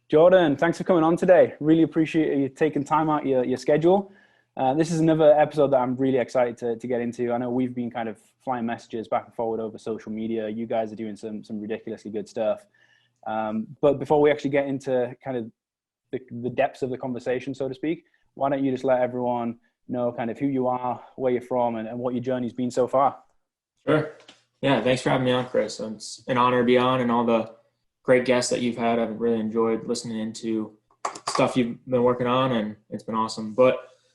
Jordan, thanks for coming on today. Really appreciate you taking time out your schedule. This is another episode that I'm really excited to get into. I know we've been kind of flying messages back and forward over social media. You guys are doing some ridiculously good stuff. But before we actually get into kind of the depths of the conversation, so to speak, why don't you just let everyone know kind of who you are, where you're from, and what your journey's been so far? Sure. Yeah, thanks for having me on, Chris. It's an honor to be on, and all the great guests that you've had. I've really enjoyed listening into stuff you've been working on, and it's been awesome.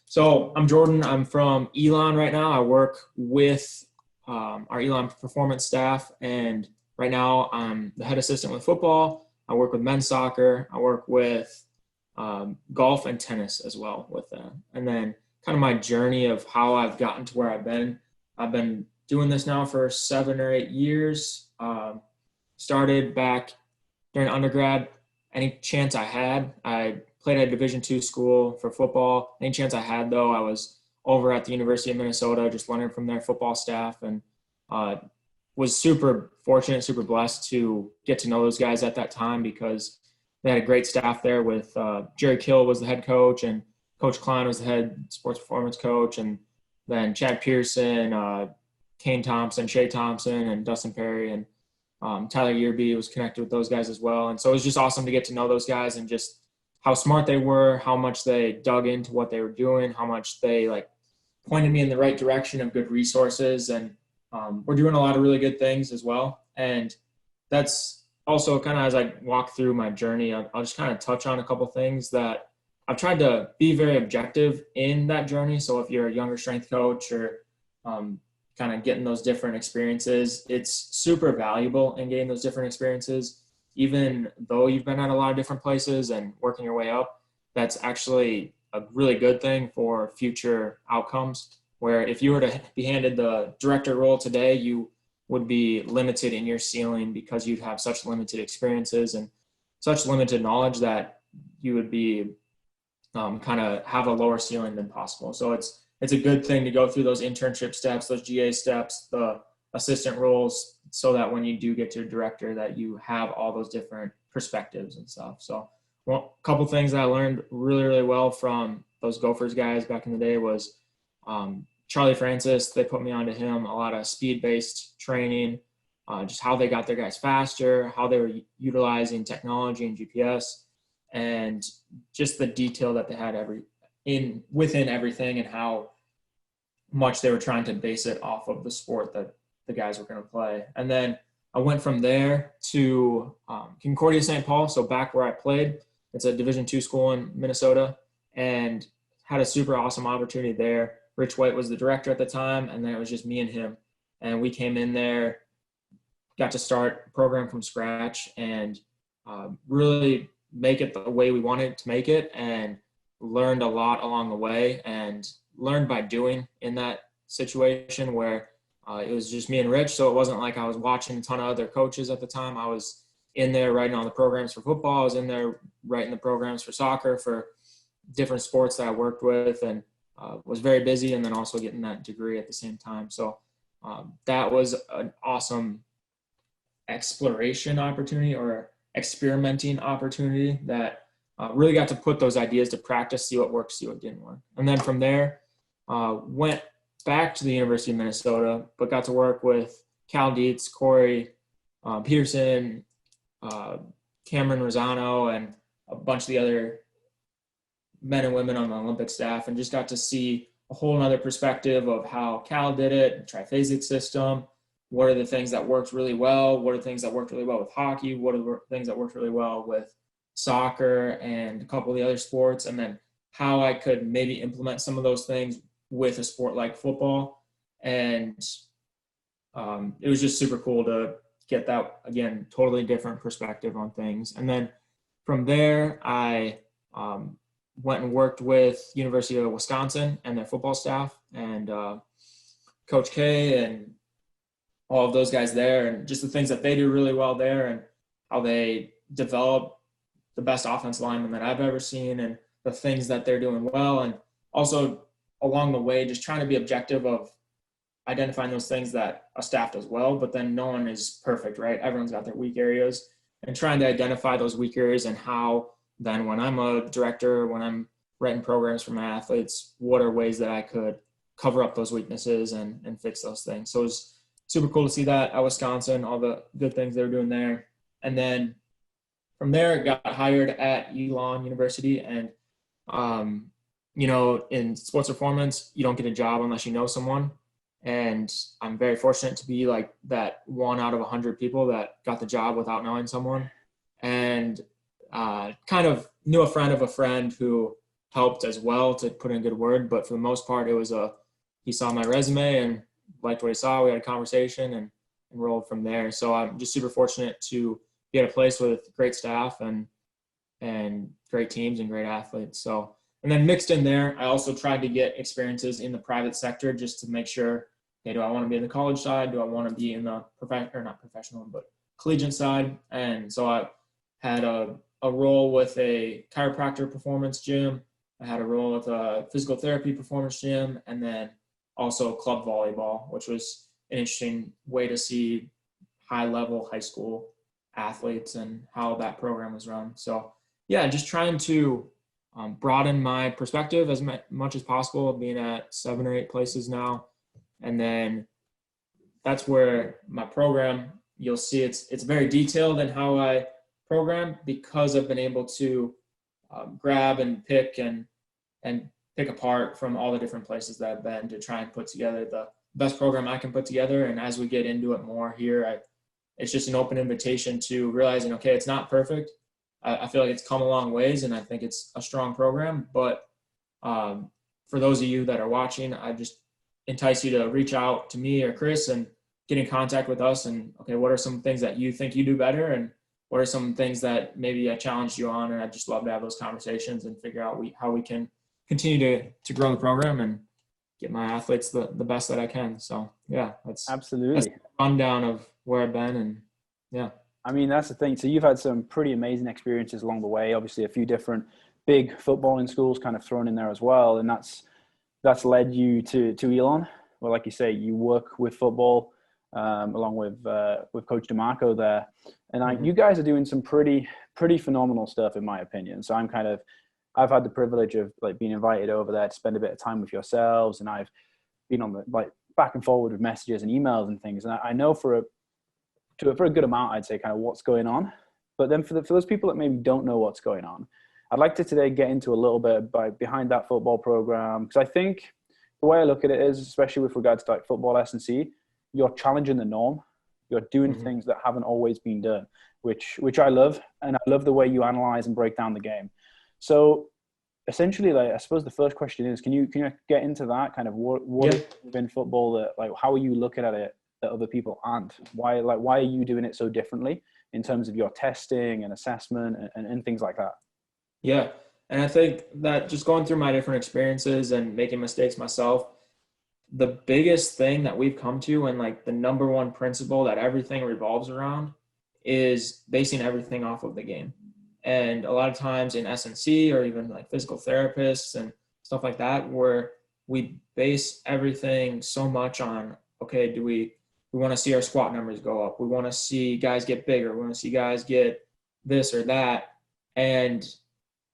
So I'm Jordan. I'm from Elon right now. I work with our Elon performance staff, and right now I'm the head assistant with football. I work with men's soccer. I work with golf and tennis as well with that. And then kind of my journey of how I've gotten to where I've been. I've been doing this now for 7 or 8 years. Started back during undergrad. Any chance I had, I played at a Division II school for football. Any chance I had, though, I was over at the University of Minnesota, just learning from their football staff, and was super fortunate, super blessed to get to know those guys at that time because they had a great staff there with Jerry Kill was the head coach, and Coach Klein was the head sports performance coach, and then Chad Pearson, Kane Thompson, Shea Thompson, and Dustin Perry, and Tyler Yearby was connected with those guys as well. And so it was just awesome to get to know those guys and just how smart they were, how much they dug into what they were doing, how much they pointed me in the right direction of good resources. And we're doing a lot of really good things as well. And that's also kind of, as I walk through my journey, I'll just kind of touch on a couple things that I've tried to be very objective in that journey. So if you're a younger strength coach or kind of getting those different experiences, it's super valuable in getting those different experiences. Even though you've been at a lot of different places and working your way up, that's actually a really good thing for future outcomes, where if you were to be handed the director role today, you would be limited in your ceiling because you'd have such limited experiences and such limited knowledge that you would be kind of have a lower ceiling than possible. So it's a good thing to go through those internship steps, those GA steps, the assistant roles, so that when you do get to a director that you have all those different perspectives and stuff. So a couple things that I learned really, really well from those Gophers guys back in the day was Charlie Francis. They put me onto him, a lot of speed-based training, just how they got their guys faster, how they were utilizing technology and GPS, and just the detail that they had within everything and how much they were trying to base it off of the sport that the guys were going to play. And then I went from there to Concordia St. Paul, so back where I played. It's a Division II school in Minnesota, and had a super awesome opportunity there. Rich White was the director at the time, and then it was just me and him. And we came in there, got to start a program from scratch, and really make it the way we wanted to make it, and learned a lot along the way, and learned by doing in that situation where it was just me and Rich. So it wasn't like I was watching a ton of other coaches at the time. I was in there writing all the programs for football. I was in there writing the programs for soccer, for different sports that I worked with, and was very busy, and then also getting that degree at the same time. So that was an awesome exploration opportunity or experimenting opportunity that really got to put those ideas to practice, see what worked, see what didn't work. And then from there, went back to the University of Minnesota, but got to work with Cal Dietz, Corey Peterson, Cameron Rosano, and a bunch of the other men and women on the Olympic staff, and just got to see a whole nother perspective of how Cal did it, the triphasic system. What are the things that worked really well? What are the things that worked really well with hockey? What are the things that worked really well with soccer and a couple of the other sports? And then how I could maybe implement some of those things with a sport like football. And it was just super cool to get that, again, totally different perspective on things. And then from there, I went and worked with University of Wisconsin and their football staff, and Coach K and all of those guys there, and just the things that they do really well there, and how they develop the best offensive lineman that I've ever seen, and the things that they're doing well. And also along the way, just trying to be objective of identifying those things that a staff does well, but then no one is perfect, right? Everyone's got their weak areas, and trying to identify those weak areas and how then when I'm a director, when I'm writing programs for my athletes, what are ways that I could cover up those weaknesses and fix those things. So it was super cool to see that at Wisconsin, all the good things they were doing there. And then from there, I got hired at Elon University. And, in sports performance, you don't get a job unless you know someone. And I'm very fortunate to be like that 1 out of 100 people that got the job without knowing someone. And kind of knew a friend of a friend who helped as well to put in a good word. But for the most part, it was he saw my resume and liked what he saw. We had a conversation and rolled from there. So I'm just super fortunate to be at a place with great staff and great teams and great athletes. So, and then mixed in there, I also tried to get experiences in the private sector just to make sure, okay, do I want to be in the college side? Do I want to be in the not professional, but collegiate side? And so I had a role with a chiropractor performance gym. I had a role with a physical therapy performance gym, and then also club volleyball, which was an interesting way to see high-level high school athletes and how that program was run. So, yeah, just trying to broaden my perspective as much as possible, being at 7 or 8 places now. And then that's where my program, you'll see it's very detailed in how I program, because I've been able to grab and pick and pick apart from all the different places that I've been to try and put together the best program I can put together. And as we get into it more here, it's just an open invitation to realizing, okay, it's not perfect. I feel like it's come a long ways, and I think it's a strong program. But for those of you that are watching, I just entice you to reach out to me or Chris and get in contact with us. And, okay, what are some things that you think you do better? And what are some things that maybe I challenged you on? And I'd just love to have those conversations and figure out how we can continue to grow the program and get my athletes the best that I can. So, yeah, that's absolutely a rundown of where I've been. And, yeah. I mean, that's the thing. So you've had some pretty amazing experiences along the way. Obviously, a few different big footballing schools kind of thrown in there as well. And that's led you to Elon. Well, like you say, you work with football along with Coach DeMarco there. And you guys are doing some pretty phenomenal stuff, in my opinion. So I've had the privilege of like being invited over there to spend a bit of time with yourselves. And I've been on the back and forward with messages and emails and things. And I know for a good amount, I'd say, kind of what's going on. But then for those people that maybe don't know what's going on, I'd like to today get into a little bit behind that football program. Because I think the way I look at it is, especially with regards to like football S&C, you're challenging the norm. You're doing things that haven't always been done, which I love. And I love the way you analyze and break down the game. So essentially, like, I suppose the first question is, can you get into that kind of what is in football that, like, how are you looking at it that other people aren't? Why are you doing it so differently in terms of your testing and assessment and things like that? Yeah. And I think that just going through my different experiences and making mistakes myself, the biggest thing that we've come to, and like the number one principle that everything revolves around, is basing everything off of the game. And a lot of times in S&C or even like physical therapists and stuff like that, where we base everything so much on, okay, we want to see our squat numbers go up. We want to see guys get bigger. We want to see guys get this or that. And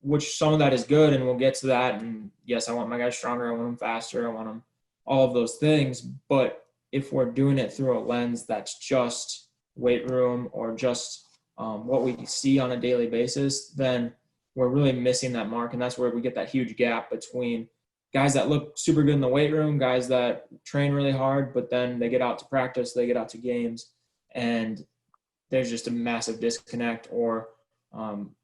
which some of that is good, and we'll get to that. And yes, I want my guys stronger. I want them faster. I want them all of those things. But if we're doing it through a lens that's just weight room or just what we see on a daily basis, then we're really missing that mark. And that's where we get that huge gap between guys that look super good in the weight room, guys that train really hard, but then they get out to practice, they get out to games, and there's just a massive disconnect, or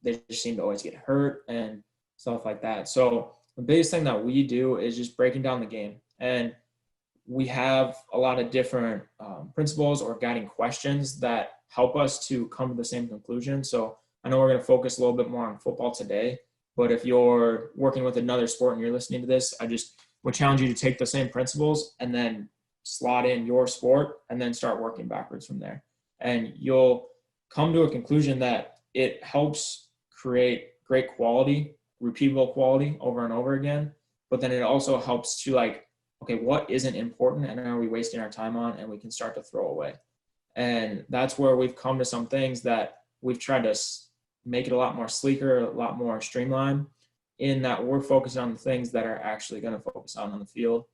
they just seem to always get hurt and stuff like that. So the biggest thing that we do is just breaking down the game. And we have a lot of different principles or guiding questions that help us to come to the same conclusion. So I know we're going to focus a little bit more on football today, but if you're working with another sport and you're listening to this, I just would challenge you to take the same principles and then slot in your sport and then start working backwards from there. And you'll come to a conclusion that it helps create great quality, repeatable quality over and over again. But then it also helps to like, okay, what isn't important and are we wasting our time on, and we can start to throw away. And that's where we've come to some things that we've tried to make it a lot more sleeker, a lot more streamlined, in that we're focusing on the things that are actually going to focus on the field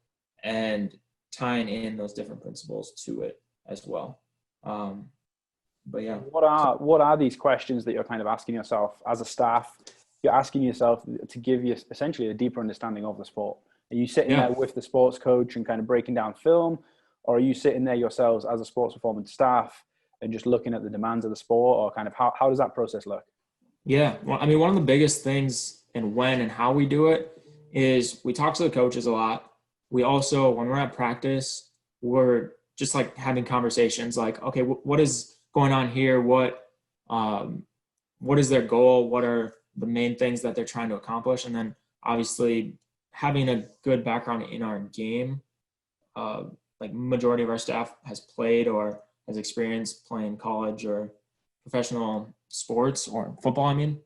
and tying in those different principles to it as well. But yeah. What are these questions that you're kind of asking yourself as a staff? You're asking yourself to give you essentially a deeper understanding of the sport. Are you sitting there with the sports coach and kind of breaking down film, or are you sitting there yourselves as a sports performance staff and just looking at the demands of the sport, or kind of how does that process look? Yeah. Well, I mean, one of the biggest things and when and how we do it is we talk to the coaches a lot. We also, when we're at practice, we're just like having conversations like, okay, what is going on here? What is their goal? What are the main things that they're trying to accomplish? And then obviously having a good background in our game, like majority of our staff has played or has experienced playing college or professional sports or football, I mean,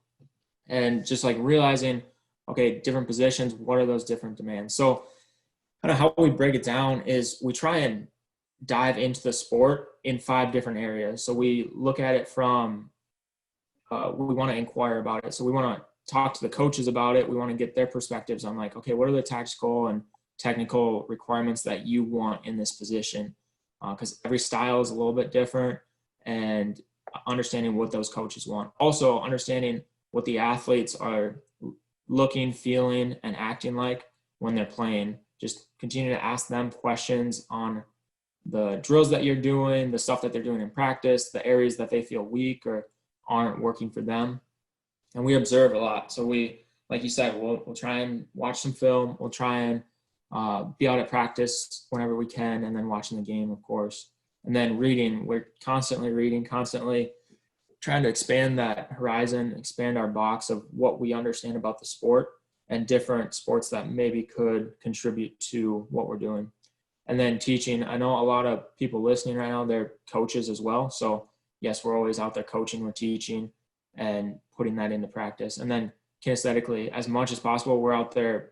and just like realizing, okay, different positions, what are those different demands? So kind of how we break it down is we try and dive into the sport in 5 different areas. So we look at it from, we want to inquire about it. So we want to talk to the coaches about it. We want to get their perspectives on like, okay, what are the tactical and technical requirements that you want in this position? Because every style is a little bit different, and understanding what those coaches want. Also understanding what the athletes are looking, feeling, and acting like when they're playing. Just continue to ask them questions on the drills that you're doing, the stuff that they're doing in practice, the areas that they feel weak or aren't working for them. And we observe a lot. So we, like you said, we'll try and watch some film. We'll try and be out at practice whenever we can, and then watching the game, of course. And then reading, we're constantly reading, constantly trying to expand that horizon, expand our box of what we understand about the sport and different sports that maybe could contribute to what we're doing. And then teaching, I know a lot of people listening right now, they're coaches as well. So yes, we're always out there coaching, we're teaching and putting that into practice. And then kinesthetically, as much as possible, we're out there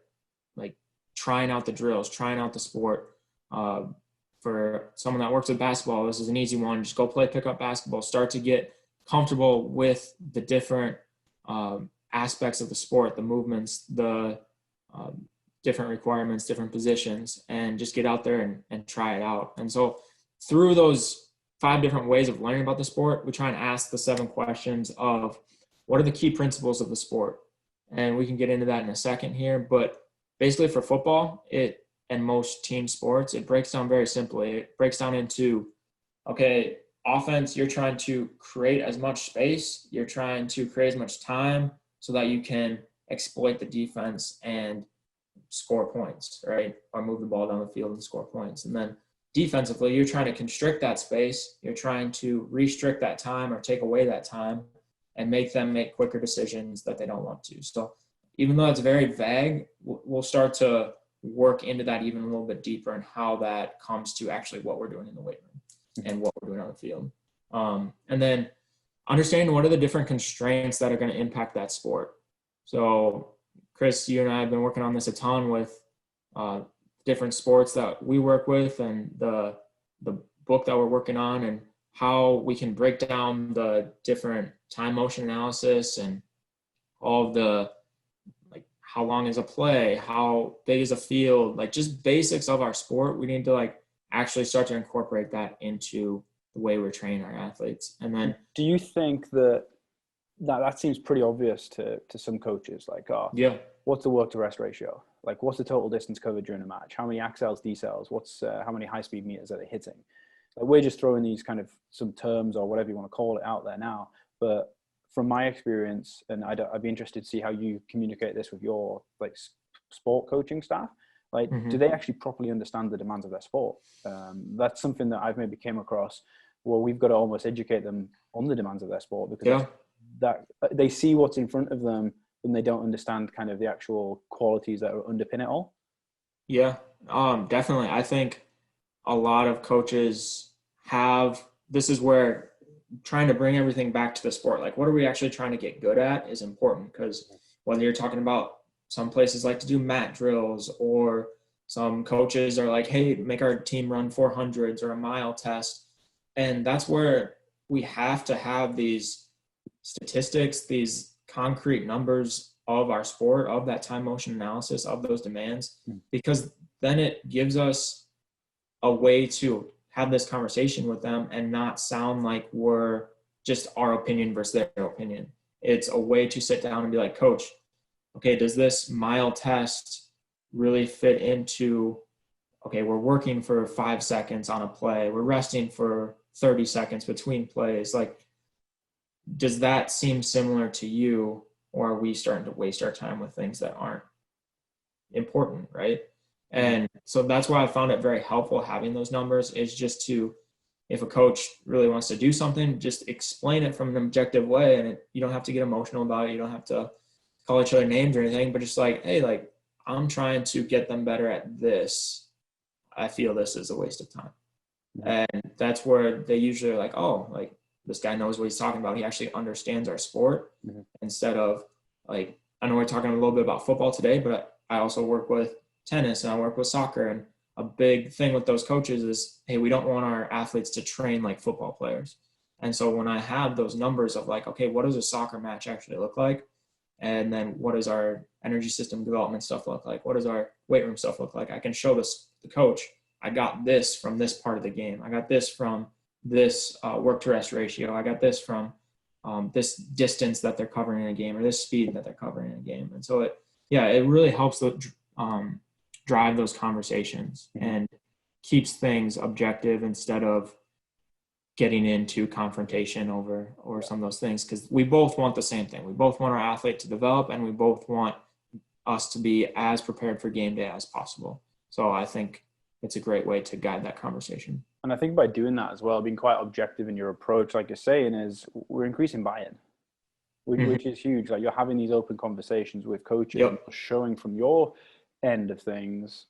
like trying out the drills, trying out the sport. For someone that works with basketball, this is an easy one. Just go play pickup basketball, start to get comfortable with the different aspects of the sport, the movements, the different requirements, different positions, and just get out there and try it out. And so through those 5 different ways of learning about the sport, we try and ask the 7 questions of what are the key principles of the sport? And we can get into that in a second here, but basically for football, and most team sports, it breaks down very simply. It breaks down into, okay, offense, you're trying to create as much space, you're trying to create as much time so that you can exploit the defense and score points, right? Or move the ball down the field and score points. And then defensively, you're trying to constrict that space, you're trying to restrict that time or take away that time and make them make quicker decisions that they don't want to. So even though it's very vague, we'll start to work into that even a little bit deeper and how that comes to actually what we're doing in the weight room and what we're doing on the field. And then understanding what are the different constraints that are going to impact that sport. So Chris, you and I have been working on this a ton with different sports that we work with and the book that we're working on, and how we can break down the different time motion analysis and all of the, like, how long is a play, how big is a field, like just basics of our sport. We need to like actually start to incorporate that into the way we're training our athletes. And then, do you think that seems pretty obvious to some coaches? Like, yeah, what's the work to rest ratio? Like, what's the total distance covered during a match? How many accels, decels? What's how many high speed meters are they hitting? Like, we're just throwing these kind of some terms or whatever you want to call it out there now. But from my experience, and I'd be interested to see how you communicate this with your like sport coaching staff. Like, do they actually properly understand the demands of their sport? That's something that I've maybe came across where we've got to almost educate them on the demands of their sport, because that they see what's in front of them and they don't understand kind of the actual qualities that underpin it all. Yeah, definitely. I think a lot of coaches this is where trying to bring everything back to the sport. Like, what are we actually trying to get good at is important, because whether you're talking about, some places like to do mat drills, or some coaches are like, hey, make our team run 400s or a mile test. And that's where we have to have these statistics, these concrete numbers of our sport, of that time motion analysis, of those demands, because then it gives us a way to have this conversation with them and not sound like we're just our opinion versus their opinion. It's a way to sit down and be like, coach, okay, does this mile test really fit into, okay, we're working for 5 seconds on a play, we're resting for 30 seconds between plays. Like, does that seem similar to you, or are we starting to waste our time with things that aren't important, right? And so that's why I found it very helpful having those numbers, is just to, if a coach really wants to do something, just explain it from an objective way. And you don't have to get emotional about it. You don't have to call each other names or anything, but just like, hey, like, I'm trying to get them better at this. I feel this is a waste of time. And that's where they usually are like, oh, like, this guy knows what he's talking about. He actually understands our sport, instead of, like, I know we're talking a little bit about football today, but I also work with tennis and I work with soccer. And a big thing with those coaches is, hey, we don't want our athletes to train like football players. And so when I have those numbers of like, okay, what does a soccer match actually look like? And then what does our energy system development stuff look like? What does our weight room stuff look like? I can show this the coach. I got this from this part of the game. I got this from this work to rest ratio. I got this from this distance that they're covering in a game, or this speed that they're covering in a game. And so it really helps drive those conversations and keeps things objective instead of getting into confrontation over some of those things, because we both want the same thing. We both want our athlete to develop, and we both want us to be as prepared for game day as possible. So I think it's a great way to guide that conversation. And I think by doing that as well, being quite objective in your approach, like you're saying, is we're increasing buy-in, which is huge. Like, you're having these open conversations with coaches, and showing from your end of things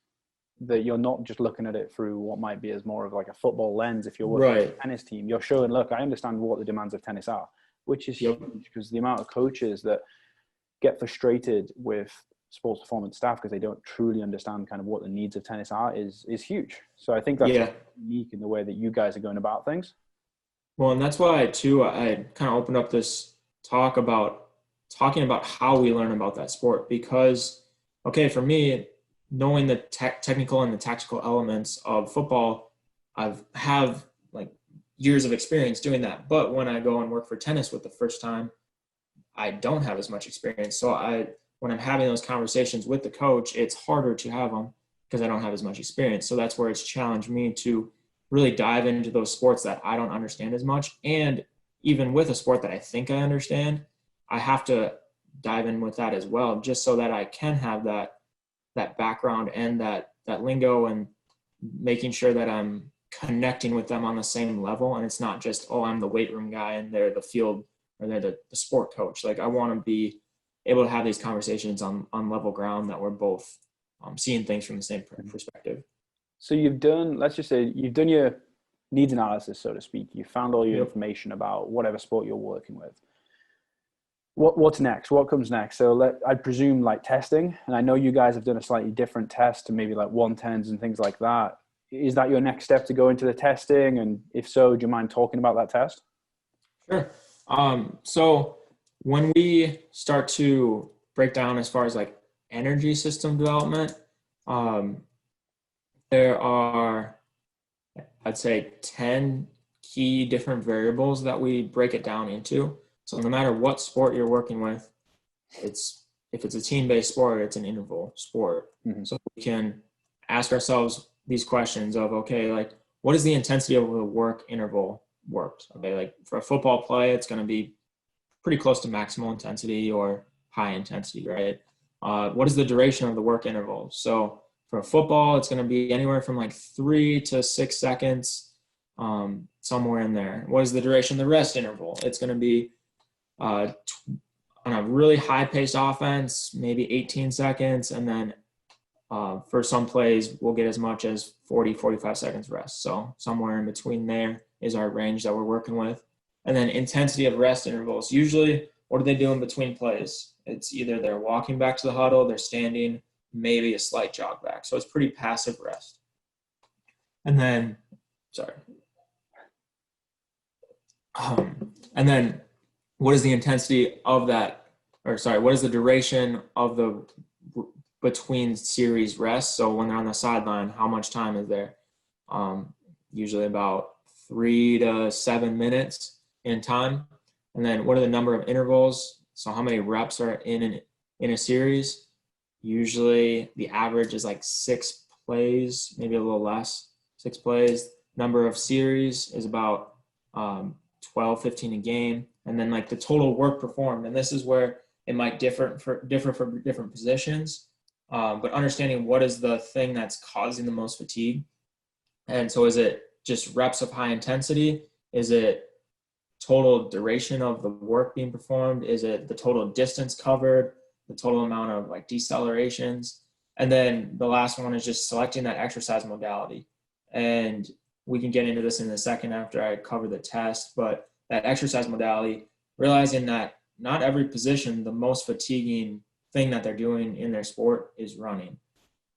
that you're not just looking at it through what might be as more of like a football lens. If you're working with a tennis team, you're showing, look, I understand what the demands of tennis are, which is huge, because the amount of coaches that get frustrated with sports performance staff because they don't truly understand kind of what the needs of tennis are is huge. So I think that's unique in the way that you guys are going about things. Well, and that's why too, I kind of opened up this talk about talking about how we learn about that sport, because, okay, for me, knowing the technical and the tactical elements of football, have like years of experience doing that. But when I go and work for tennis with the first time, I don't have as much experience. So when I'm having those conversations with the coach, it's harder to have them because I don't have as much experience. So that's where it's challenged me to really dive into those sports that I don't understand as much. And even with a sport that I think I understand, I have to dive in with that as well, just so that I can have that background and that lingo, and making sure that I'm connecting with them on the same level. And it's not just, oh, I'm the weight room guy and they're the field, or they're the sport coach. Like, I want to be able to have these conversations on level ground, that we're both seeing things from the same perspective. So let's just say you've done your needs analysis, so to speak. You found all your information about whatever sport you're working with. What's next? What comes next? So I presume like testing, and I know you guys have done a slightly different test to maybe like 110s and things like that. Is that your next step to go into the testing? And if so, do you mind talking about that test? Sure. So when we start to break down as far as like energy system development, there are, I'd say, 10 key different variables that we break it down into. So no matter what sport you're working with, if it's a team-based sport, it's an interval sport. So we can ask ourselves these questions of, okay, like, what is the intensity of the work interval worked? Okay, like for a football play, it's going to be pretty close to maximal intensity or high intensity, right? What is the duration of the work interval? So for a football, it's going to be anywhere from like 3 to 6 seconds, somewhere in there. What is the duration of the rest interval? It's going to be on a really high-paced offense, maybe 18 seconds, and then for some plays, we'll get as much as 40, 45 seconds rest. So somewhere in between there is our range that we're working with. And then intensity of rest intervals. Usually, what are they doing between plays? It's either they're walking back to the huddle, they're standing, maybe a slight jog back. So it's pretty passive rest. And then, what is the intensity of that, or sorry, what is the duration of the between series rest? So when they're on the sideline, how much time is there? Usually about 3 to 7 minutes in time. And then what are the number of intervals? So how many reps are in a series? Usually the average is like 6 plays, maybe a little less, 6 plays. Number of series is about 12, 15 a game. And then like the total work performed. And this is where it might differ for different positions. But understanding what is the thing that's causing the most fatigue. And so is it just reps of high intensity? Is it total duration of the work being performed? Is it the total distance covered, the total amount of like decelerations? And then the last one is just selecting that exercise modality. And we can get into this in a second after I cover the test, but that exercise modality, realizing that not every position, the most fatiguing thing that they're doing in their sport is running.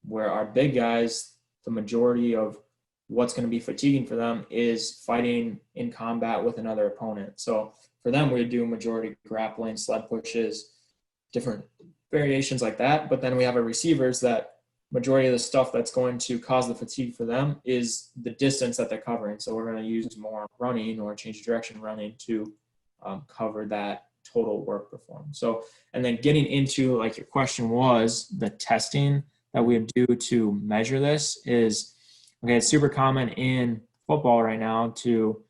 Where our big guys, the majority of what's going to be fatiguing for them is fighting in combat with another opponent. So for them, we do majority grappling, sled pushes, different variations like that. But then we have our receivers that majority of the stuff that's going to cause the fatigue for them is the distance that they're covering. So we're going to use more running or change of direction running to cover that total work performed. So, and then getting into like your question was the testing that we do to measure this is, okay, it's super common in football right now to,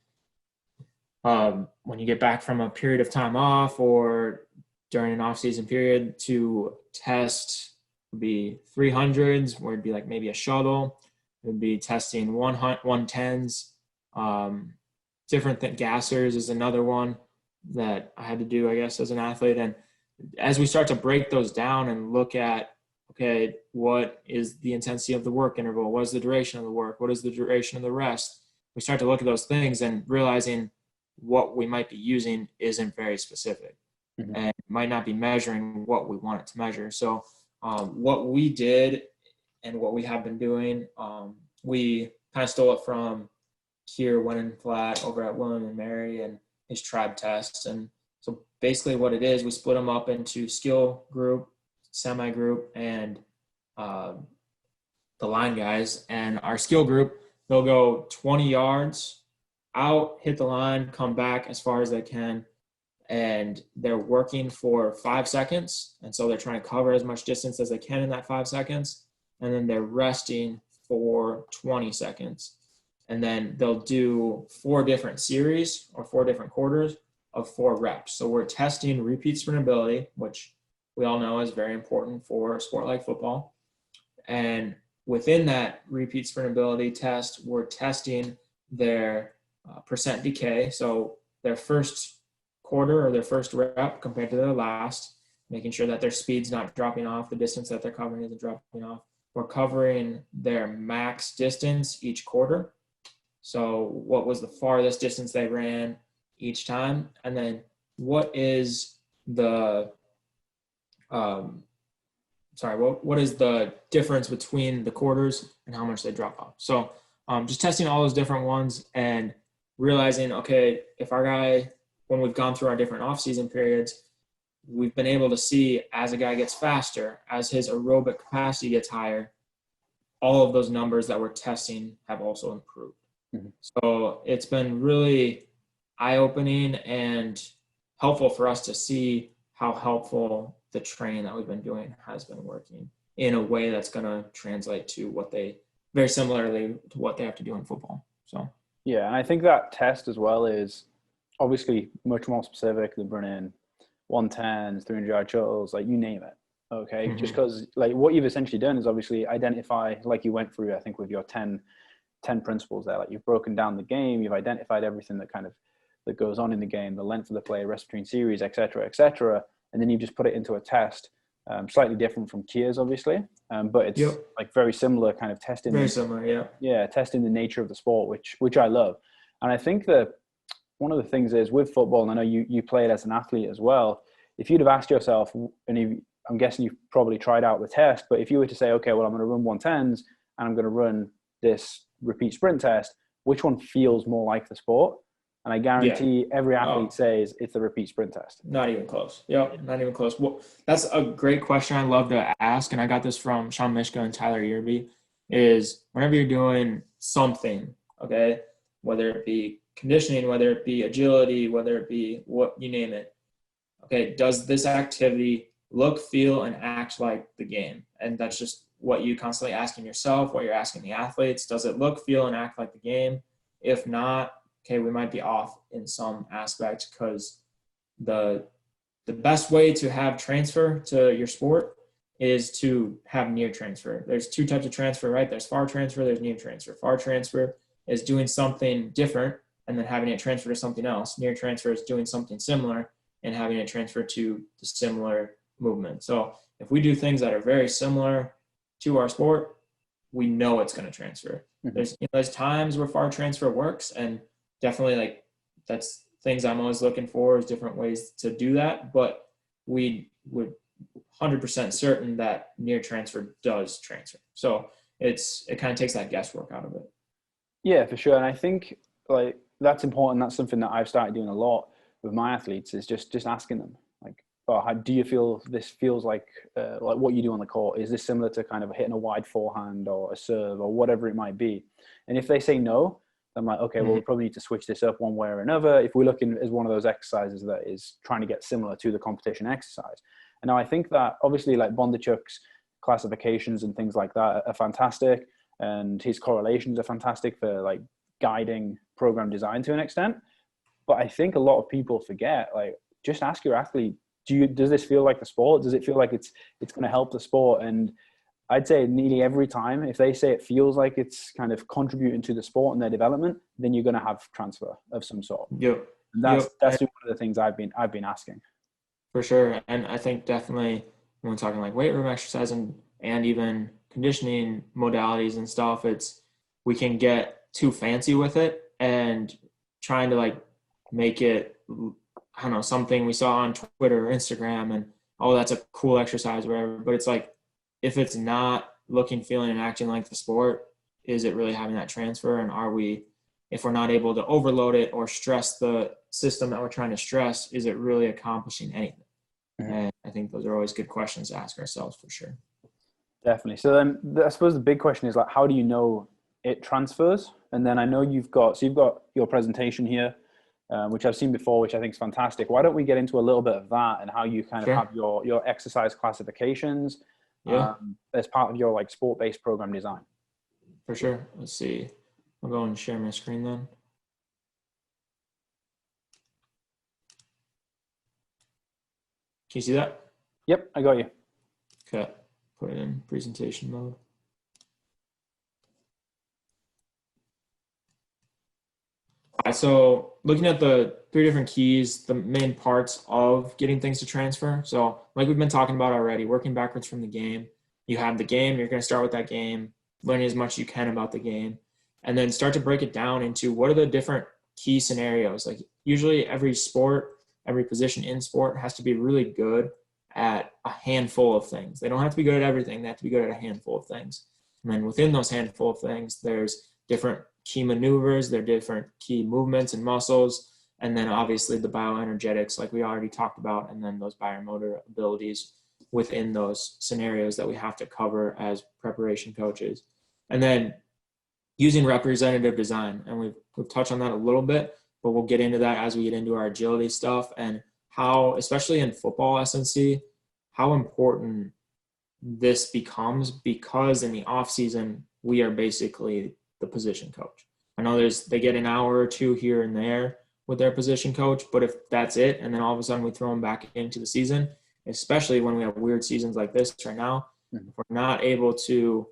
when you get back from a period of time off or during an off-season period, to test would be 300s, where it'd be like maybe a shuttle. It would be testing 110s. Different gassers is another one that I had to do, I guess, as an athlete. And as we start to break those down and look at, okay, what is the intensity of the work interval? What is the duration of the work? What is the duration of the rest? We start to look at those things and realizing what we might be using isn't very specific and might not be measuring what we want it to measure. So what we did and what we have been doing, we kind of stole it from Kier Winning-Flat over at William and Mary and his tribe tests. And so basically what it is, we split them up into skill group, semi-group, and the line guys. And our skill group, they'll go 20 yards out, hit the line, come back as far as they can. And they're working for 5 seconds. And so they're trying to cover as much distance as they can in that 5 seconds. And then they're resting for 20 seconds. And then they'll do 4 different series or 4 different quarters of 4 reps. So we're testing repeat sprintability, which we all know is very important for a sport like football. And within that repeat sprintability test, we're testing their percent decay. So their first quarter or their first rep compared to their last, making sure that their speed's not dropping off, the distance that they're covering isn't dropping off. We're covering their max distance each quarter. So what was the farthest distance they ran each time? And then what is the, what is the difference between the quarters and how much they drop off? So just testing all those different ones and realizing, okay, if our guy, when we've gone through our different off-season periods, we've been able to see as a guy gets faster, as his aerobic capacity gets higher, all of those numbers that we're testing have also improved. So it's been really eye-opening and helpful for us to see how helpful the training that we've been doing has been working in a way that's going to translate to what they, very similarly to what they have to do in football. So yeah, and I think that test as well is obviously much more specific than running 110s, 300-yard shuttles, like you name it. Okay, just because like what you've essentially done is obviously identify, like you went through, I think with your 10 principles there, like you've broken down the game, you've identified everything that goes on in the game, the length of the play, rest between series, etc., and then you just put it into a test, slightly different from Kier's obviously, but it's like very similar kind of testing. Very similar, testing the nature of the sport, which I love. And I think that one of the things is with football, and I know you played as an athlete as well, if you'd have asked yourself, and I'm guessing you've probably tried out the test, but if you were to say, okay, well, I'm going to run 110s and I'm going to run this repeat sprint test, which one feels more like the sport? And I guarantee every athlete Oh. says it's the repeat sprint test. Not even close. Yep, not even close. Well, that's a great question I love to ask, and I got this from Sean Mishka and Tyler Yerby, is whenever you're doing something, okay, whether it be conditioning, whether it be agility, whether it be what you name it, okay, does this activity look, feel, and act like the game? And that's just what you constantly asking yourself, what you're asking the athletes. Does it look, feel, and act like the game? If not, okay, we might be off in some aspect, because the best way to have transfer to your sport is to have near transfer. There's two types of transfer, right? There's far transfer, there's near transfer. Far transfer is doing something different and then having it transfer to something else. Near transfer is doing something similar and having it transfer to the similar movement. So if we do things that are very similar to our sport, we know it's going to transfer. Mm-hmm. There's times where far transfer works, and definitely like that's things I'm always looking for is different ways to do that. But we would 100% certain that near transfer does transfer. So it kind of takes that guesswork out of it. Yeah, for sure. And I think like that's important. That's something that I've started doing a lot with my athletes, is just asking them like, oh, how do you feel this feels like what you do on the court? Is this similar to kind of hitting a wide forehand or a serve or whatever it might be? And if they say no, I'm like, okay, well, we probably need to switch this up one way or another. If we're looking as one of those exercises that is trying to get similar to the competition exercise. And now I think that obviously like Bondarchuk's classifications and things like that are fantastic. And his correlations are fantastic for like guiding program design to an extent. But I think a lot of people forget, like, just ask your athlete, does this feel like the sport? Does it feel like it's going to help the sport? And I'd say nearly every time, if they say it feels like it's kind of contributing to the sport and their development, then you're going to have transfer of some sort. Yep. And that's one of the things I've been asking. For sure. And I think definitely when we're talking like weight room exercise and even conditioning modalities and stuff, we can get too fancy with it and trying to like make it, I don't know, something we saw on Twitter or Instagram and, oh, that's a cool exercise or whatever. But it's like, if it's not looking, feeling, and acting like the sport, is it really having that transfer? And if we're not able to overload it or stress the system that we're trying to stress, is it really accomplishing anything? Mm-hmm. And I think those are always good questions to ask ourselves for sure. Definitely. So then I suppose the big question is like, how do you know it transfers? And then I know you've got your presentation here, which I've seen before, which I think is fantastic. Why don't we get into a little bit of that and how you kind of have your exercise classifications as part of your like sport-based program design? For sure. Let's see. I'll go and share my screen then. Can you see that? Yep, I got you. Okay. Put it in presentation mode. All right, so looking at the 3 different keys, the main parts of getting things to transfer. So like we've been talking about already, working backwards from the game. You have the game, you're going to start with that game, learning as much as you can about the game, and then start to break it down into what are the different key scenarios. Like usually every sport, every position in sport has to be really good at a handful of things. They don't have to be good at everything. They have to be good at a handful of things. And then within those handful of things, there's different key maneuvers, there are different key movements and muscles, and then obviously the bioenergetics like we already talked about, and then those biomotor abilities within those scenarios that we have to cover as preparation coaches. And then using representative design, and we've touched on that a little bit, but we'll get into that as we get into our agility stuff and how, especially in football SNC, how important this becomes, because in the off season, we are basically the position coach. I know they get an hour or two here and there with their position coach, but if that's it, and then all of a sudden we throw them back into the season, especially when we have weird seasons like this right now, if we're not able to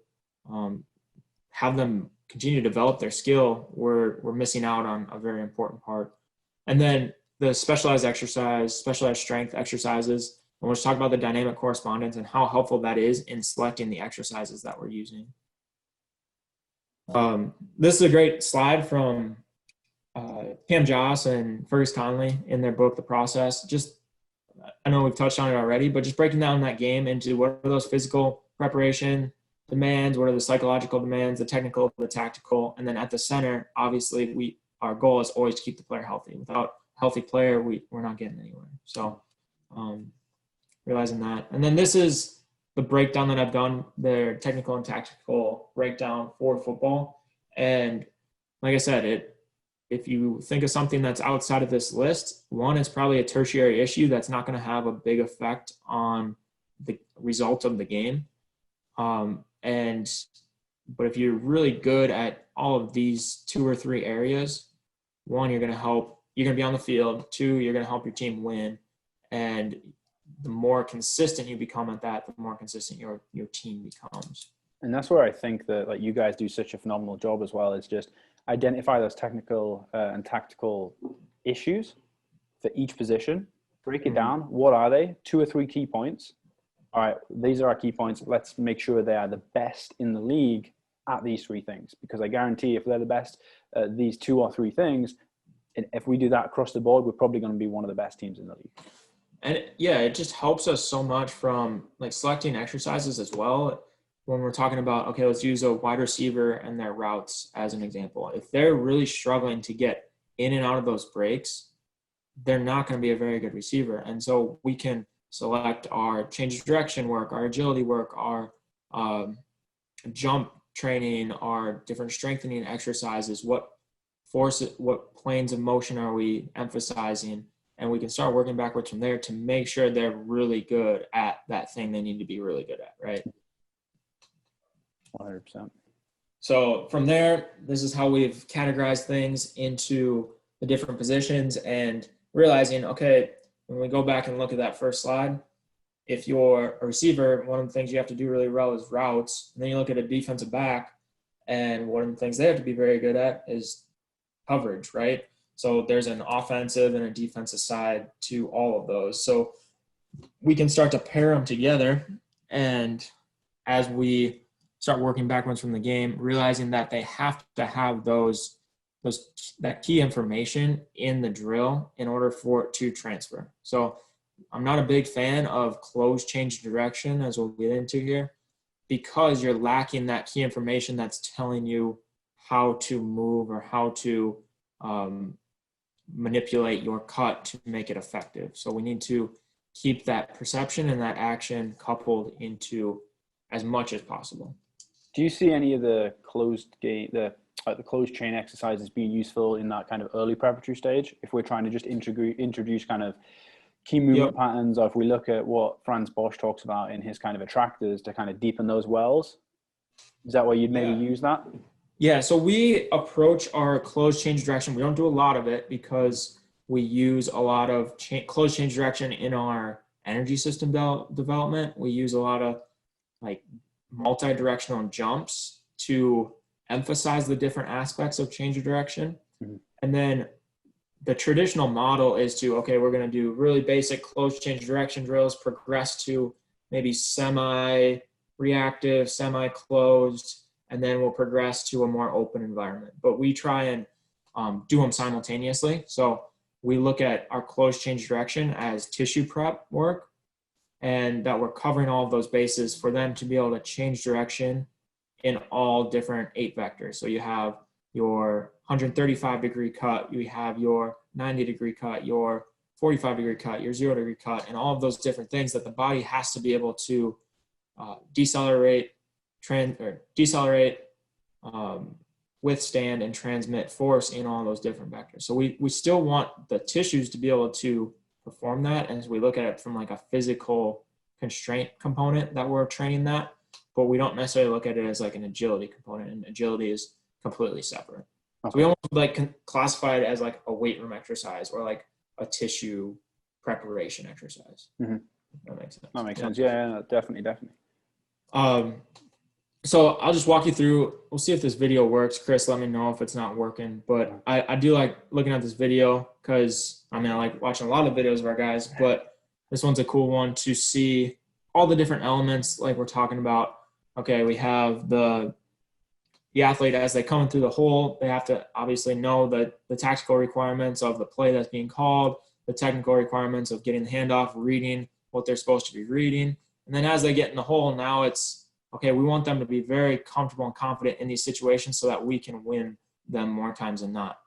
have them continue to develop their skill, we're missing out on a very important part. And then the specialized exercise, specialized strength exercises, and we'll just talk about the dynamic correspondence and how helpful that is in selecting the exercises that we're using. This is a great slide from Cam Joss and Fergus Conley in their book, The Process. Just, I know we've touched on it already, but just breaking down that game into what are those physical preparation demands, what are the psychological demands, the technical, the tactical, and then at the center, obviously, we our goal is always to keep the player healthy. Without a healthy player, we're not getting anywhere. So realizing that. And then this is the breakdown that I've done, the technical and tactical breakdown for football. And like I said, if you think of something that's outside of this list, one is probably a tertiary issue that's not going to have a big effect on the result of the game. But if you're really good at all of these 2 or 3 areas, one, you're going to be on the field. 2, you're going to help your team win. And the more consistent you become at that, the more consistent your team becomes. And that's where I think that like you guys do such a phenomenal job as well, is just identify those technical and tactical issues for each position, break it down. What are they? 2 or 3 key points. All right, these are our key points. Let's make sure they are the best in the league at these 3 things, because I guarantee if they're the best at these 2 or 3 things, if we do that across the board, we're probably going to be one of the best teams in the league. And yeah, it just helps us so much from like selecting exercises as well. When we're talking about, okay, let's use a wide receiver and their routes as an example. If they're really struggling to get in and out of those breaks, they're not going to be a very good receiver. And so we can select our change of direction work, our agility work, our jump training, our different strengthening exercises, what planes of motion are we emphasizing, and we can start working backwards from there to make sure they're really good at that thing they need to be really good at, right? 100%. So from there, this is how we've categorized things into the different positions, and realizing, okay, when we go back and look at that first slide, if you're a receiver, one of the things you have to do really well is routes. And then you look at a defensive back, and one of the things they have to be very good at is coverage, right? So there's an offensive and a defensive side to all of those. So we can start to pair them together, and as we start working backwards from the game, realizing that they have to have that key information in the drill in order for it to transfer. So I'm not a big fan of closed change direction, as we'll get into here, because you're lacking that key information that's telling you how to move or how to manipulate your cut to make it effective. So we need to keep that perception and that action coupled into as much as possible. Do you see any of the closed chain exercises being useful in that kind of early preparatory stage, if we're trying to just introduce kind of key movement patterns, or if we look at what Franz Bosch talks about in his kind of attractors to kind of deepen those wells? Is that where you'd maybe use that? Yeah, so we approach our closed change direction. We don't do a lot of it because we use a lot of closed change direction in our energy system development. We use a lot of like multi-directional jumps to emphasize the different aspects of change of direction. Mm-hmm. And then the traditional model is to, okay, we're going to do really basic closed change of direction drills, progress to maybe semi-reactive, semi-closed, and then we'll progress to a more open environment. But we try and do them simultaneously. So we look at our closed change of direction as tissue prep work, and that we're covering all of those bases for them to be able to change direction in all different 8 vectors. So you have your 135-degree cut, you have your 90-degree cut, your 45-degree cut, your 0-degree cut, and all of those different things that the body has to be able to decelerate, withstand, and transmit force in all those different vectors. So we still want the tissues to be able to perform that, and as we look at it from like a physical constraint component that we're training that, but we don't necessarily look at it as like an agility component, and agility is completely separate. Okay. So we almost like classify it as like a weight room exercise or like a tissue preparation exercise. Mm-hmm. That makes sense. That makes sense. Yeah, definitely. So I'll just walk you through. We'll see if this video works. Chris, let me know if it's not working. But I do like looking at this video because, I like watching a lot of videos of our guys, but this one's a cool one to see all the different elements like we're talking about. Okay, we have the athlete as they come through the hole. They have to obviously know the tactical requirements of the play that's being called, the technical requirements of getting the handoff, reading what they're supposed to be reading. And then as they get in the hole, now it's, okay, we want them to be very comfortable and confident in these situations so that we can win them more times than not.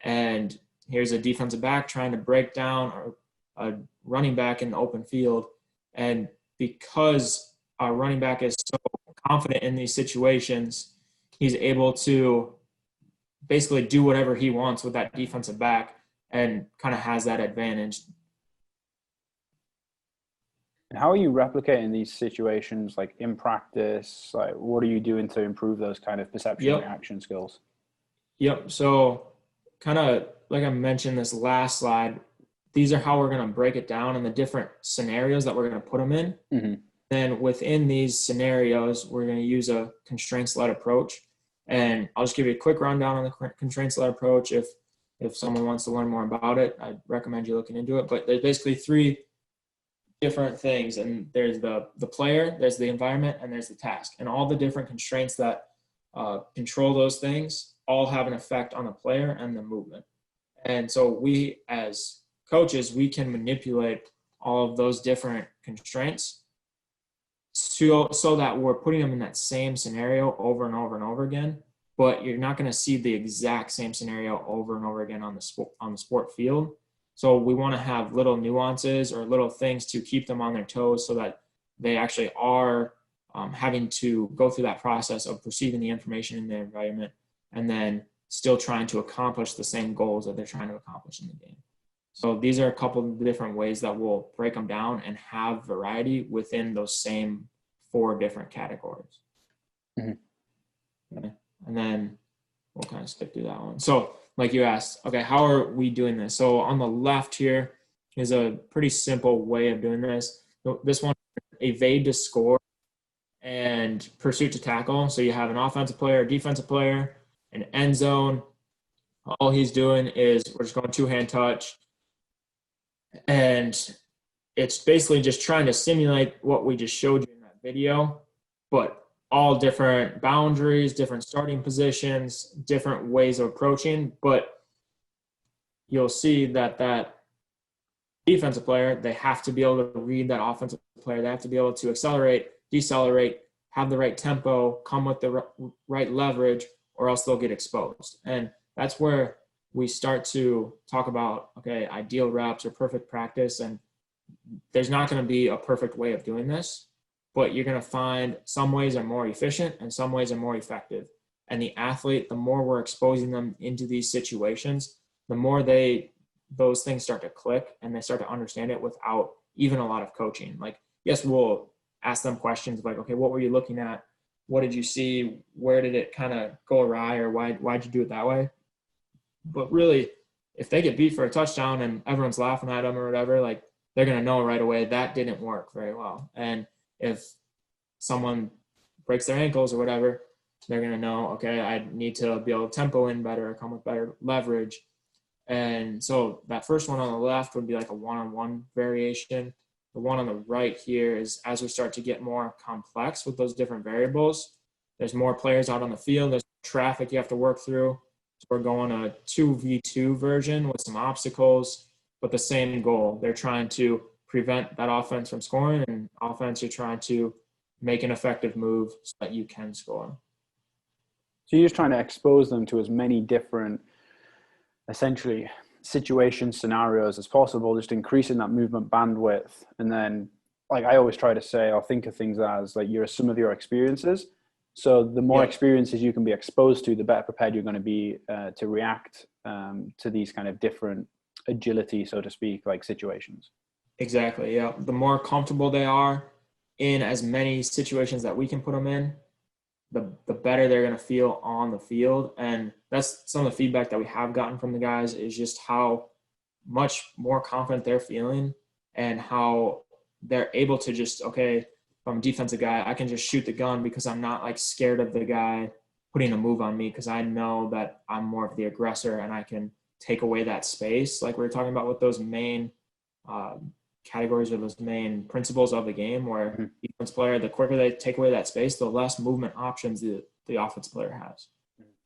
and here's a defensive back trying to break down a running back in the open field. And because our running back is so confident in these situations, he's able to basically do whatever he wants with that defensive back and kind of has that advantage. How are you replicating these situations, like in practice? Like, what are you doing to improve those kind of perception reaction skills? Yep. So kind of like I mentioned this last slide, these are how we're going to break it down and the different scenarios that we're going to put them in. Mm-hmm. Then within these scenarios, we're going to use a constraints-led approach. And I'll just give you a quick rundown on the constraints-led approach. If someone wants to learn more about it, I'd recommend you looking into it. But there's basically three different things, and there's the player, there's the environment, and there's the task. And all the different constraints that control those things all have an effect on the player and the movement. And so we, as coaches, we can manipulate all of those different constraints so that we're putting them in that same scenario over and over and over again, but you're not going to see the exact same scenario over and over again on the sport field. So we want to have little nuances or little things to keep them on their toes so that they actually are having to go through that process of perceiving the information in their environment and then still trying to accomplish the same goals that they're trying to accomplish in the game. So these are a couple of different ways that we'll break them down and have variety within those same 4 different categories. Mm-hmm. Okay. And then we'll kind of stick through that one. So like you asked, okay, how are we doing this? So on the left here is a pretty simple way of doing this. This one, evade to score and pursuit to tackle. So you have an offensive player, defensive player, an end zone. All he's doing is we're just going 2-hand touch. And it's basically just trying to simulate what we just showed you in that video, but all different boundaries, different starting positions, different ways of approaching. But you'll see that defensive player, they have to be able to read that offensive player. They have to be able to accelerate, decelerate, have the right tempo, come with the right leverage, or else they'll get exposed. And that's where we start to talk about, okay, ideal reps or perfect practice. And there's not going to be a perfect way of doing this, but you're going to find some ways are more efficient and some ways are more effective. And the athlete, the more we're exposing them into these situations, the more those things start to click and they start to understand it without even a lot of coaching. Like, yes, we'll ask them questions like, okay, what were you looking at? What did you see? Where did it kind of go awry, or why'd you do it that way? But really, if they get beat for a touchdown and everyone's laughing at them or whatever, like, they're going to know right away that didn't work very well. And if someone breaks their ankles or whatever, they're going to know, okay, I need to be able to tempo in better, come with better leverage. And so that first one on the left would be like a one-on-one variation. The one on the right here is as we start to get more complex with those different variables, there's more players out on the field, there's traffic you have to work through. So we're going a 2v2 version with some obstacles, but the same goal. They're trying to prevent that offense from scoring, and offense, you're trying to make an effective move so that you can score. So you're just trying to expose them to as many different, essentially, situation scenarios as possible, just increasing that movement bandwidth. And then, like I always try to say, I'll think of things as like you're a sum of your experiences. So the more experiences you can be exposed to, the better prepared you're going to be to react to these kind of different agility, so to speak, like situations. Exactly. Yeah. The more comfortable they are in as many situations that we can put them in, the better they're going to feel on the field. And that's some of the feedback that we have gotten from the guys, is just how much more confident they're feeling and how they're able to just, okay, if I'm a defensive guy, I can just shoot the gun because I'm not like scared of the guy putting a move on me, because I know that I'm more of the aggressor and I can take away that space. Like we were talking about with those main categories or those main principles of the game, where defense player, the quicker they take away that space, the less movement options the offense player has.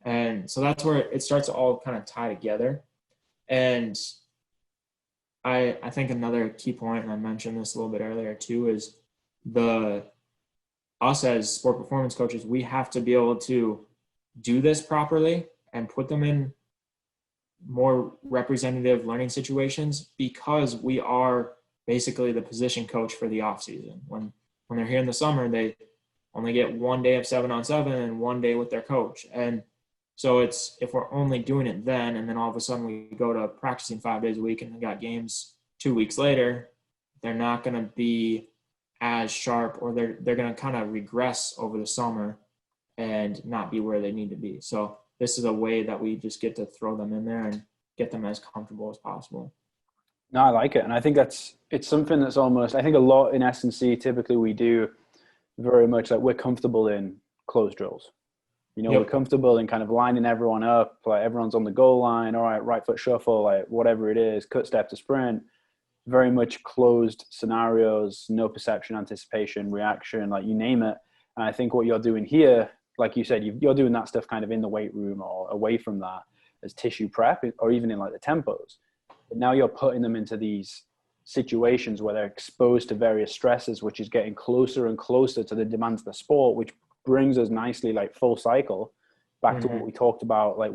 And so that's where it starts to all kind of tie together. And I think another key point, and I mentioned this a little bit earlier too, is us as sport performance coaches, we have to be able to do this properly and put them in more representative learning situations, because we are basically the position coach for the off season. When they're here in the summer, they only get 1 day of 7-on-7 and 1 day with their coach. And so if we're only doing it then, and then all of a sudden we go to practicing 5 days a week and we got games 2 weeks later, they're not going to be as sharp, or they're going to kind of regress over the summer and not be where they need to be. So this is a way that we just get to throw them in there and get them as comfortable as possible. No, I like it. And I think it's something that's almost, I think a lot in S&C, typically we do very much like we're comfortable in closed drills. You know, Yep. We're comfortable in kind of lining everyone up, like everyone's on the goal line, all right, right foot shuffle, like whatever it is, cut, step to sprint, very much closed scenarios, no perception, anticipation, reaction, like you name it. And I think what you're doing here, like you said, you're doing that stuff kind of in the weight room or away from that as tissue prep, or even in like the tempos. But now you're putting them into these situations where they're exposed to various stresses, which is getting closer and closer to the demands of the sport, which brings us nicely like full cycle back to what we talked about, like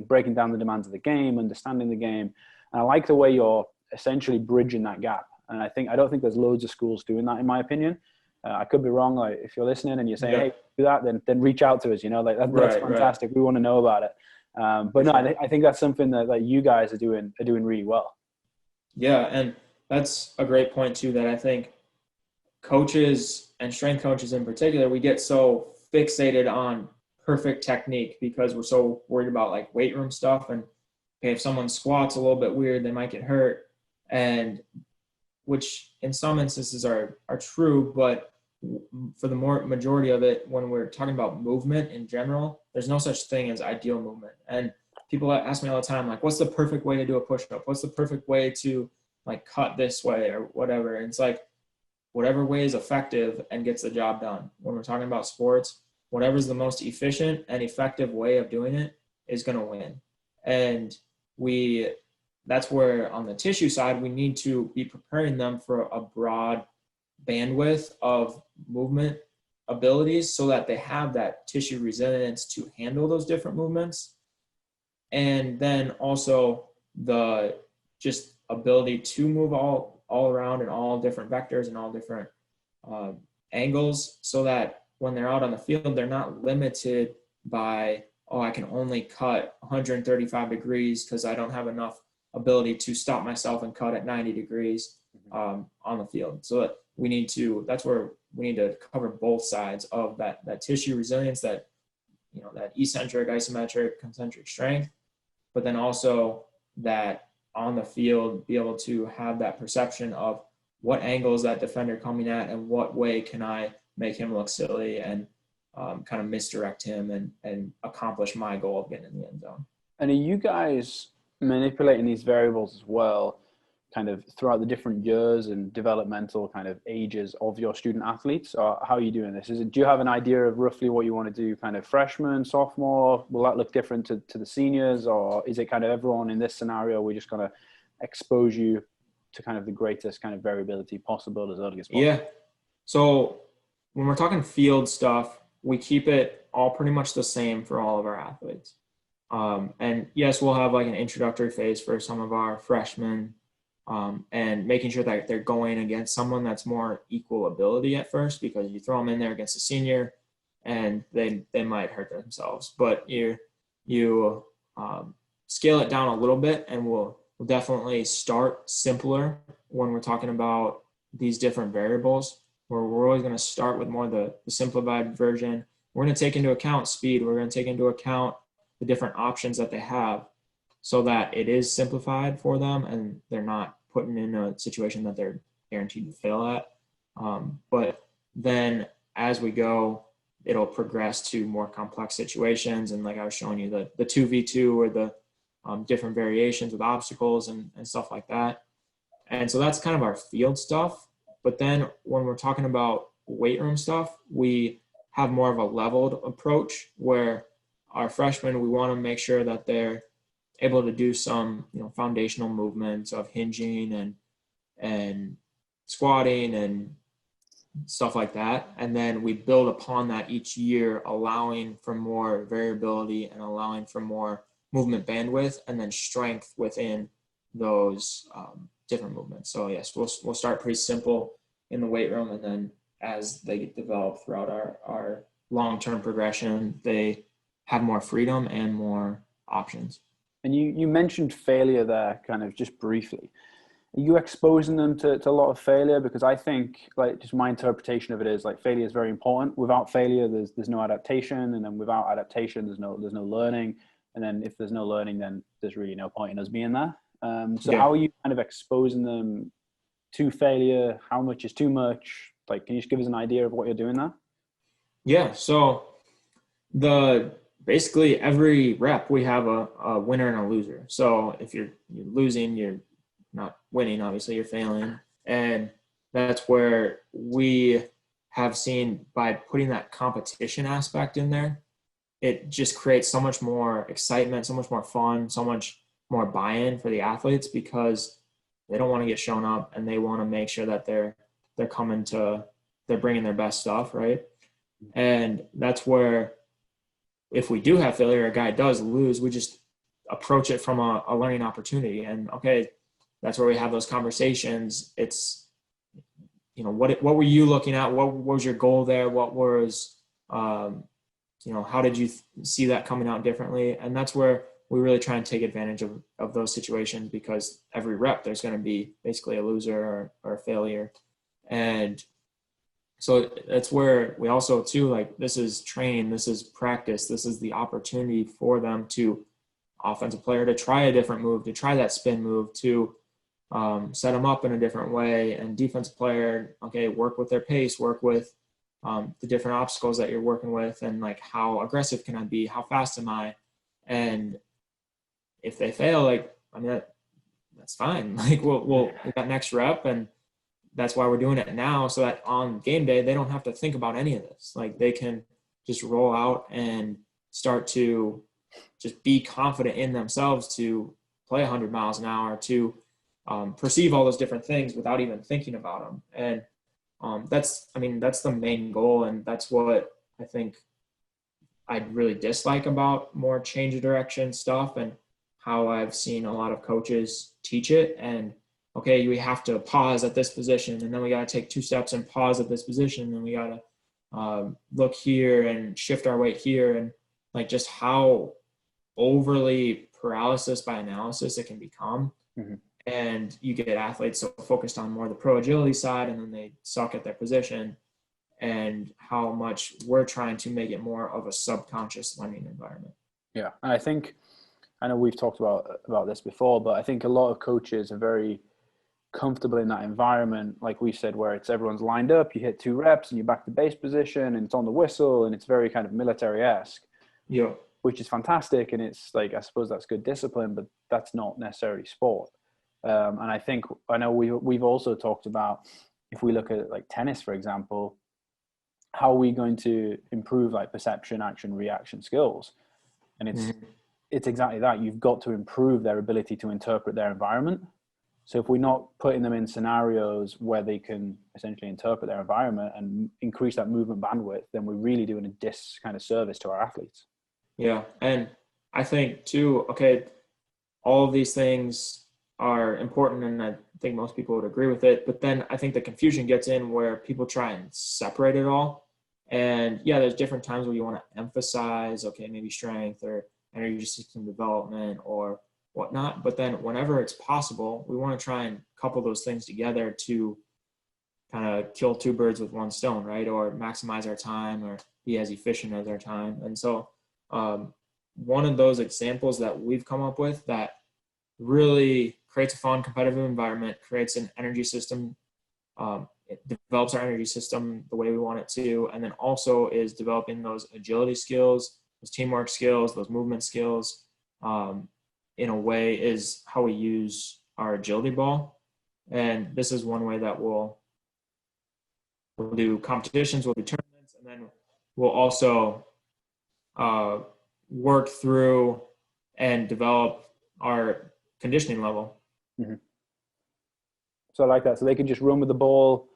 breaking down the demands of the game, understanding the game. And I like the way you're essentially bridging that gap. And I don't think there's loads of schools doing that, in my opinion. I could be wrong. Like if you're listening and you're saying, hey, do that, then reach out to us, you know, like that's fantastic. Right. We want to know about it. But no, sure. I think that's something that you guys are doing really well. Yeah. And that's a great point too, that I think coaches and strength coaches in particular, we get so fixated on perfect technique because we're so worried about like weight room stuff. And okay, if someone squats a little bit weird, they might get hurt. And which in some instances are true, but for the majority of it, when we're talking about movement in general, there's no such thing as ideal movement. And people ask me all the time, like, what's the perfect way to do a push-up? What's the perfect way to like cut this way or whatever? And it's like, whatever way is effective and gets the job done. When we're talking about sports, whatever's the most efficient and effective way of doing it is going to win. And that's where on the tissue side, we need to be preparing them for a broad bandwidth of movement abilities so that they have that tissue resilience to handle those different movements. And then also the just ability to move all around in all different vectors and all different angles, so that when they're out on the field, they're not limited by, oh, I can only cut 135 degrees because I don't have enough ability to stop myself and cut at 90 degrees on the field. So that's where we need to cover both sides of that tissue resilience, that, you know, that eccentric, isometric, concentric strength, but then also that on the field, be able to have that perception of what angle is that defender coming at and what way can I make him look silly and kind of misdirect him and accomplish my goal of getting in the end zone. And are you guys manipulating these variables as well, kind of throughout the different years and developmental kind of ages of your student athletes? Or how are you doing this? Do you have an idea of roughly what you want to do, kind of freshman, sophomore? Will that look different to the seniors? Or is it kind of everyone in this scenario, we're just going to expose you to kind of the greatest kind of variability possible as early as possible? Yeah. So when we're talking field stuff, we keep it all pretty much the same for all of our athletes. And yes, we'll have like an introductory phase for some of our freshmen, and making sure that they're going against someone that's more equal ability at first, because you throw them in there against a senior and they might hurt themselves. But you scale it down a little bit, and we'll definitely start simpler when we're talking about these different variables, where we're always going to start with more the simplified version. We're going to take into account speed. We're going to take into account the different options that they have, so that it is simplified for them and they're not put in a situation that they're guaranteed to fail at. But then as we go, it'll progress to more complex situations. And like I was showing you, the 2v2 or the different variations with obstacles and stuff like that. And so that's kind of our field stuff. But then when we're talking about weight room stuff, we have more of a leveled approach, where our freshmen, we want to make sure that they're able to do some, you know, foundational movements of hinging and squatting and stuff like that. And then we build upon that each year, allowing for more variability and allowing for more movement bandwidth and then strength within those different movements. So yes, we'll start pretty simple in the weight room, and then as they get developed throughout our long-term progression, they have more freedom and more options. And you mentioned failure there kind of just briefly. Are you exposing them to a lot of failure? Because I think, like, just my interpretation of it is like failure is very important. Without failure, there's no adaptation, and then without adaptation, there's no learning. And then if there's no learning, then there's really no point in us being there. How are you kind of exposing them to failure? How much is too much? Like, can you just give us an idea of what you're doing there? Yeah. So basically every rep we have a winner and a loser. So if you're losing, you're not winning, obviously you're failing. And that's where we have seen, by putting that competition aspect in there, it just creates so much more excitement, so much more fun, so much more buy-in for the athletes, because they don't want to get shown up and they want to make sure that they're bringing their best stuff, right? And that's where, if we do have failure, a guy does lose, we just approach it from a learning opportunity. And okay, that's where we have those conversations. It's, what were you looking at? What was your goal there? What was, how did you see that coming out differently? And that's where we really try and take advantage of those situations, because every rep there's going to be basically a loser or a failure. And so that's where we also too, like, this is training, this is practice, this is the opportunity for them to, offensive player, to try a different move, to try that spin move, to set them up in a different way, and defensive player, okay, work with their pace, work with the different obstacles that you're working with, and like, how aggressive can I be? How fast am I? And if they fail, like, I mean, that's fine. Like, we got next rep, and that's why we're doing it now, so that on game day, they don't have to think about any of this. Like, they can just roll out and start to just be confident in themselves to play 100 miles an hour, to perceive all those different things without even thinking about them. And that's the main goal. And that's what I think I'd really dislike about more change of direction stuff, and how I've seen a lot of coaches teach it. And okay, we have to pause at this position, and then we got to take 2 steps and pause at this position, and then we got to look here and shift our weight here, and like, just how overly paralysis by analysis it can become. Mm-hmm. And you get athletes so focused on more the pro agility side, and then they suck at their position, and how much we're trying to make it more of a subconscious learning environment. Yeah. And I know we've talked about this before, but I think a lot of coaches are very comfortable in that environment, like we said, where it's everyone's lined up, you hit 2 reps and you're back to base position, and it's on the whistle, and it's very kind of military-esque. Yeah. Which is fantastic, and it's like, I suppose that's good discipline, but that's not necessarily sport. And I know we've also talked about, if we look at like tennis, for example, how are we going to improve like perception, action, reaction skills? And it's exactly that. You've got to improve their ability to interpret their environment. So if we're not putting them in scenarios where they can essentially interpret their environment and increase that movement bandwidth, then we're really doing a kind of service to our athletes. Yeah. And I think too, okay, all of these things are important, and I think most people would agree with it. But then I think the confusion gets in where people try and separate it all. And yeah, there's different times where you want to emphasize, okay, maybe strength or energy system development or whatnot. But then whenever it's possible, we want to try and couple those things together to kind of kill 2 birds with 1 stone, right? Or maximize our time, or be as efficient as our time. And so one of those examples that we've come up with that really creates a fun competitive environment, creates an energy system, it develops our energy system the way we want it to, and then also is developing those agility skills, those teamwork skills, those movement skills, in a way, is how we use our agility ball. And this is one way that we'll do competitions, we'll do tournaments, and then we'll also work through and develop our conditioning level. Mm-hmm. So I like that. So they can just run with the ball,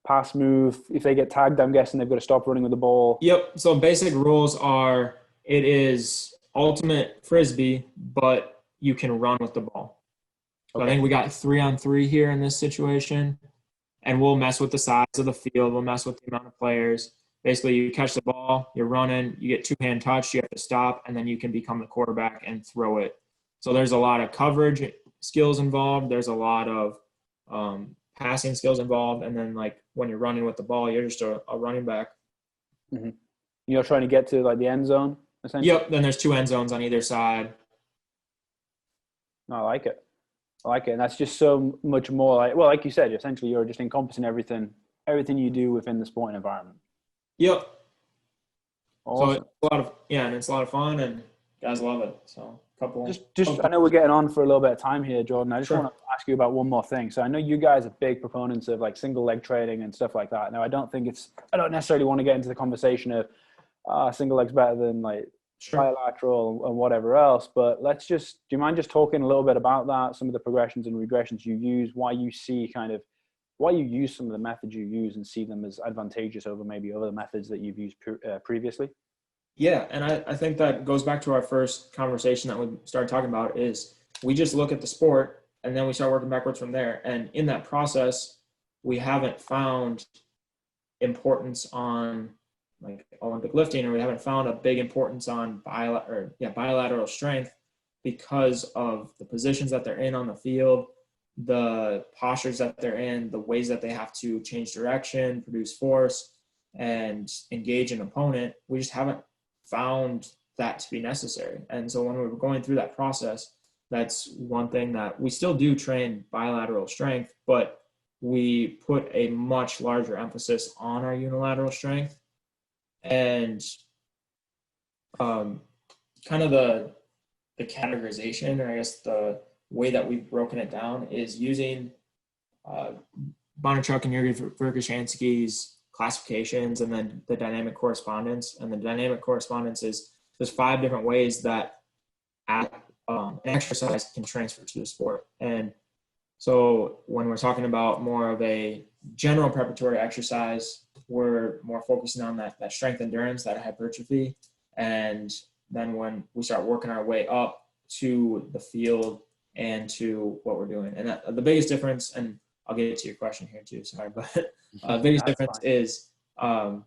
pass, move. If they get tagged, I'm guessing they've got to stop running with the ball. Yep. So basic rules are, it is ultimate frisbee, but you can run with the ball. So Okay. I think we got 3-on-3 here in this situation, and we'll mess with the size of the field. We'll mess with the amount of players. Basically, you catch the ball, you're running, you get two-hand touch, you have to stop, and then you can become the quarterback and throw it. So there's a lot of coverage skills involved. There's a lot of passing skills involved. And then, like, when you're running with the ball, you're just a running back. Mm-hmm. You're trying to get to, like, the end zone, essentially? Yep. Then there's 2 end zones on either side. No, I like it. And that's just so much more like you said, essentially you're just encompassing everything you do within the sporting environment. Yep. Awesome. So it's a lot of fun, and guys love it. So I know we're getting on for a little bit of time here, Jordan. I just Sure. want to ask you about one more thing. So I know you guys are big proponents of like single leg training and stuff like that. Now I don't necessarily want to get into the conversation of single leg's better than like bilateral and whatever else, but do you mind just talking a little bit about that, some of the progressions and regressions you use, why you use some of the methods you use and see them as advantageous over maybe other methods that you've used previously? Yeah, and I think that goes back to our first conversation that we started talking about, is we just look at the sport and then we start working backwards from there. And in that process, we haven't found importance on like Olympic lifting, or we haven't found a big importance on bilateral strength because of the positions that they're in on the field, the postures that they're in, the ways that they have to change direction, produce force, and engage an opponent. We just haven't found that to be necessary. And so when we were going through that process, that's one thing that we still do train bilateral strength, but we put a much larger emphasis on our unilateral strength. And kind of the categorization, or I guess the way that we've broken it down, is using Bondarchuk and Jurgen Verkhoshansky's classifications and then the dynamic correspondence. And the dynamic correspondence is there's 5 different ways that an exercise can transfer to the sport. And so when we're talking about more of a general preparatory exercise, we're more focusing on that strength endurance, that hypertrophy. And then when we start working our way up to the field and to what we're doing. And the biggest difference, and I'll get to your question here too, sorry, but the biggest difference is a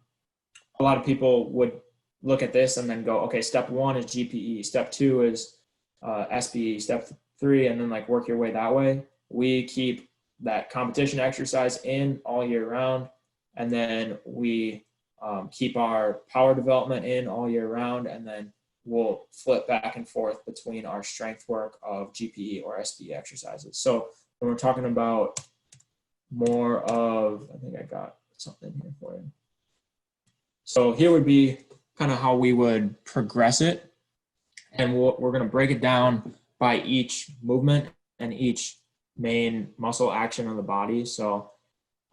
lot of people would look at this and then go, okay, step 1 is GPE, step 2 is SBE, step 3, and then like work your way that way. We keep that competition exercise in all year round, and then we keep our power development in all year round, and then we'll flip back and forth between our strength work of GPE or SBE exercises. So when we're talking about more of, I think I got something here for you. So here would be kind of how we would progress it. And we're going to break it down by each movement and each main muscle action of the body. So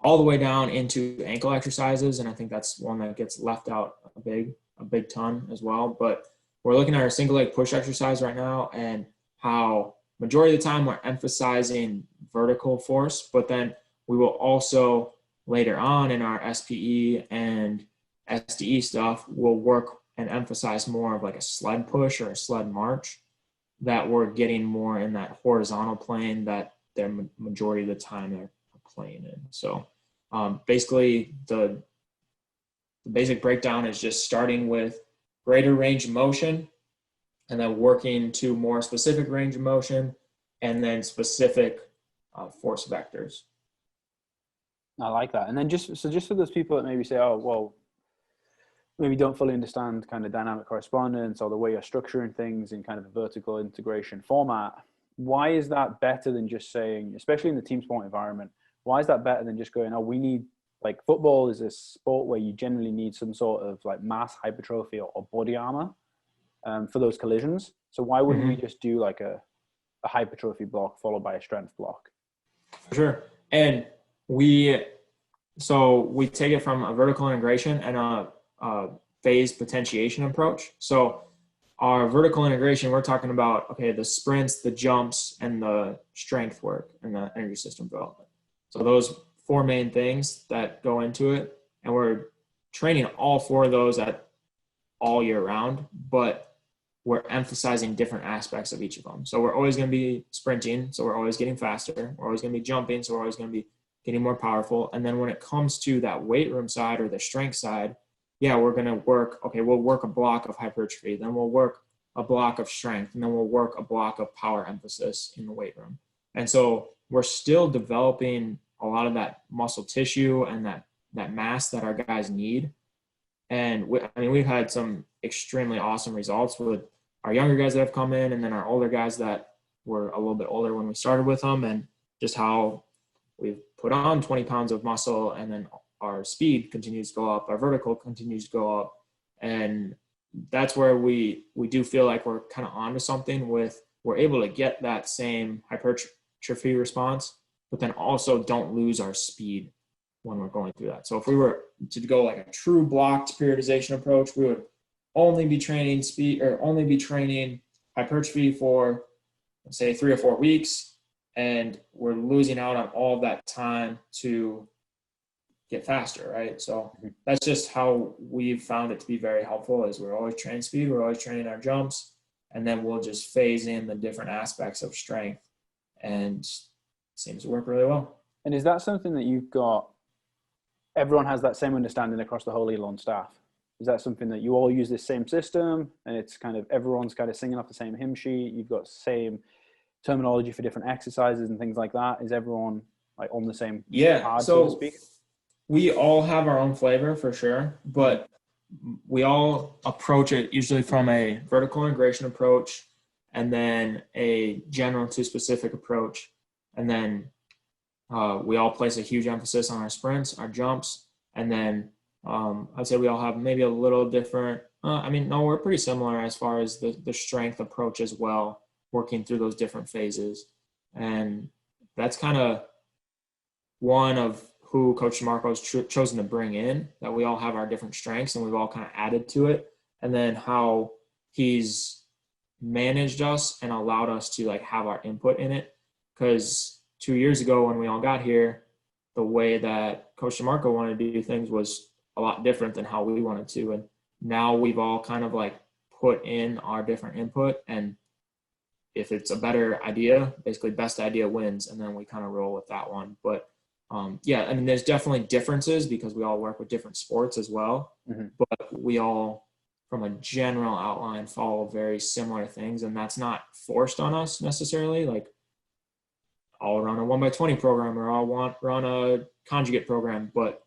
all the way down into ankle exercises. And I think that's one that gets left out a big ton as well. But we're looking at our single leg push exercise right now, and how majority of the time we're emphasizing vertical force, but then we will also later on in our SPE and SDE stuff, we'll work and emphasize more of like a sled push or a sled march, that we're getting more in that horizontal plane that they're majority of the time they're playing in. So basically the basic breakdown is just starting with greater range of motion, and then working to more specific range of motion, and then specific force vectors. I like that. And then just for those people that maybe say, oh, well, maybe don't fully understand kind of dynamic correspondence or the way you're structuring things in kind of a vertical integration format, why is that better than just saying, especially in the team sport environment, why is that better than just going, oh, we need, like, football is a sport where you generally need some sort of like mass hypertrophy or body armor for those collisions. So why wouldn't we just do like a hypertrophy block followed by a strength block? For sure. And we take it from a vertical integration and a phase potentiation approach. So our vertical integration, we're talking about, okay, the sprints, the jumps, and the strength work and the energy system development. So those 4 main things that go into it, and we're training all 4 of those all year round. But we're emphasizing different aspects of each of them. So we're always going to be sprinting, so we're always getting faster. We're always going to be jumping, so we're always going to be getting more powerful. And then when it comes to that weight room side or the strength side, yeah, we're going to work, okay, we'll work a block of hypertrophy, then we'll work a block of strength, and then we'll work a block of power emphasis in the weight room. And so we're still developing a lot of that muscle tissue and that mass that our guys need. And we've had some extremely awesome results with our younger guys that have come in, and then our older guys that were a little bit older when we started with them, and just how we've put on 20 pounds of muscle, and then our speed continues to go up, our vertical continues to go up. And that's where we do feel like we're kind of onto something with, we're able to get that same hypertrophy response, but then also don't lose our speed when we're going through that. So if we were to go like a true blocked periodization approach, we would only be training speed or only be training hypertrophy for, let's say, 3 or 4 weeks, and we're losing out on all of that time to get faster, right? So that's just how we've found it to be very helpful, is we're always training speed, we're always training our jumps, and then we'll just phase in the different aspects of strength, and it seems to work really well. And is that something that you've got, everyone has that same understanding across the whole Elon staff? Is that something that you all use this same system, and it's kind of, everyone's kind of singing off the same hymn sheet, you've got same terminology for different exercises and things like that? Is everyone like on the same card, so to speak? We all have our own flavor for sure, but we all approach it usually from a vertical integration approach, and then a general to specific approach. And then we all place a huge emphasis on our sprints, our jumps, and then I'd say we all have maybe a little different, we're pretty similar as far as the strength approach as well, working through those different phases. And that's kind of one of who Coach DeMarco's chosen to bring in, that we all have our different strengths and we've all kind of added to it. And then how he's managed us and allowed us to like have our input in it. Because 2 years ago when we all got here, the way that Coach DeMarco wanted to do things was a lot different than how we wanted to. And now we've all kind of like put in our different input, and if it's a better idea, basically best idea wins, and then we kind of roll with that one. But there's definitely differences because we all work with different sports as well, but we all, from a general outline, follow very similar things, and that's not forced on us necessarily. Like, I'll run a 1x20 program, or I'll run a conjugate program, but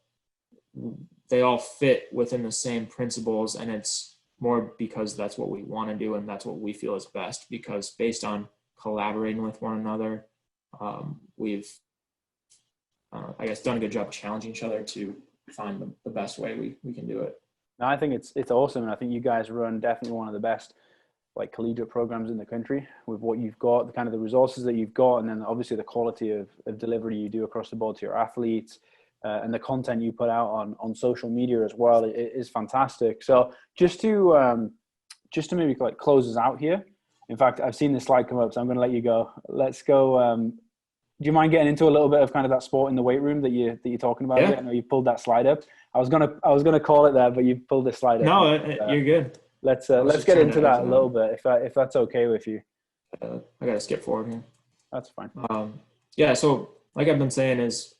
they all fit within the same principles, and it's more because that's what we want to do and that's what we feel is best, because based on collaborating with one another, we've done a good job challenging each other to find the best way we can do it. No, I think it's awesome, and I think you guys run definitely one of the best like collegiate programs in the country with what you've got, the kind of the resources that you've got, and then obviously the quality of delivery you do across the board to your athletes, and the content you put out on social media as well. It is fantastic. So just to maybe like close us out here. In fact, I've seen this slide come up, so I'm going to let you go. Let's go. Do you mind getting into a little bit of kind of that sport in the weight room that you're talking about? Yeah. I know you pulled that slide up. I was gonna call it there, but you pulled the slide up. No, you're good. Let's get into that a little bit, if that's okay with you. I gotta skip forward here. That's fine. So like I've been saying, is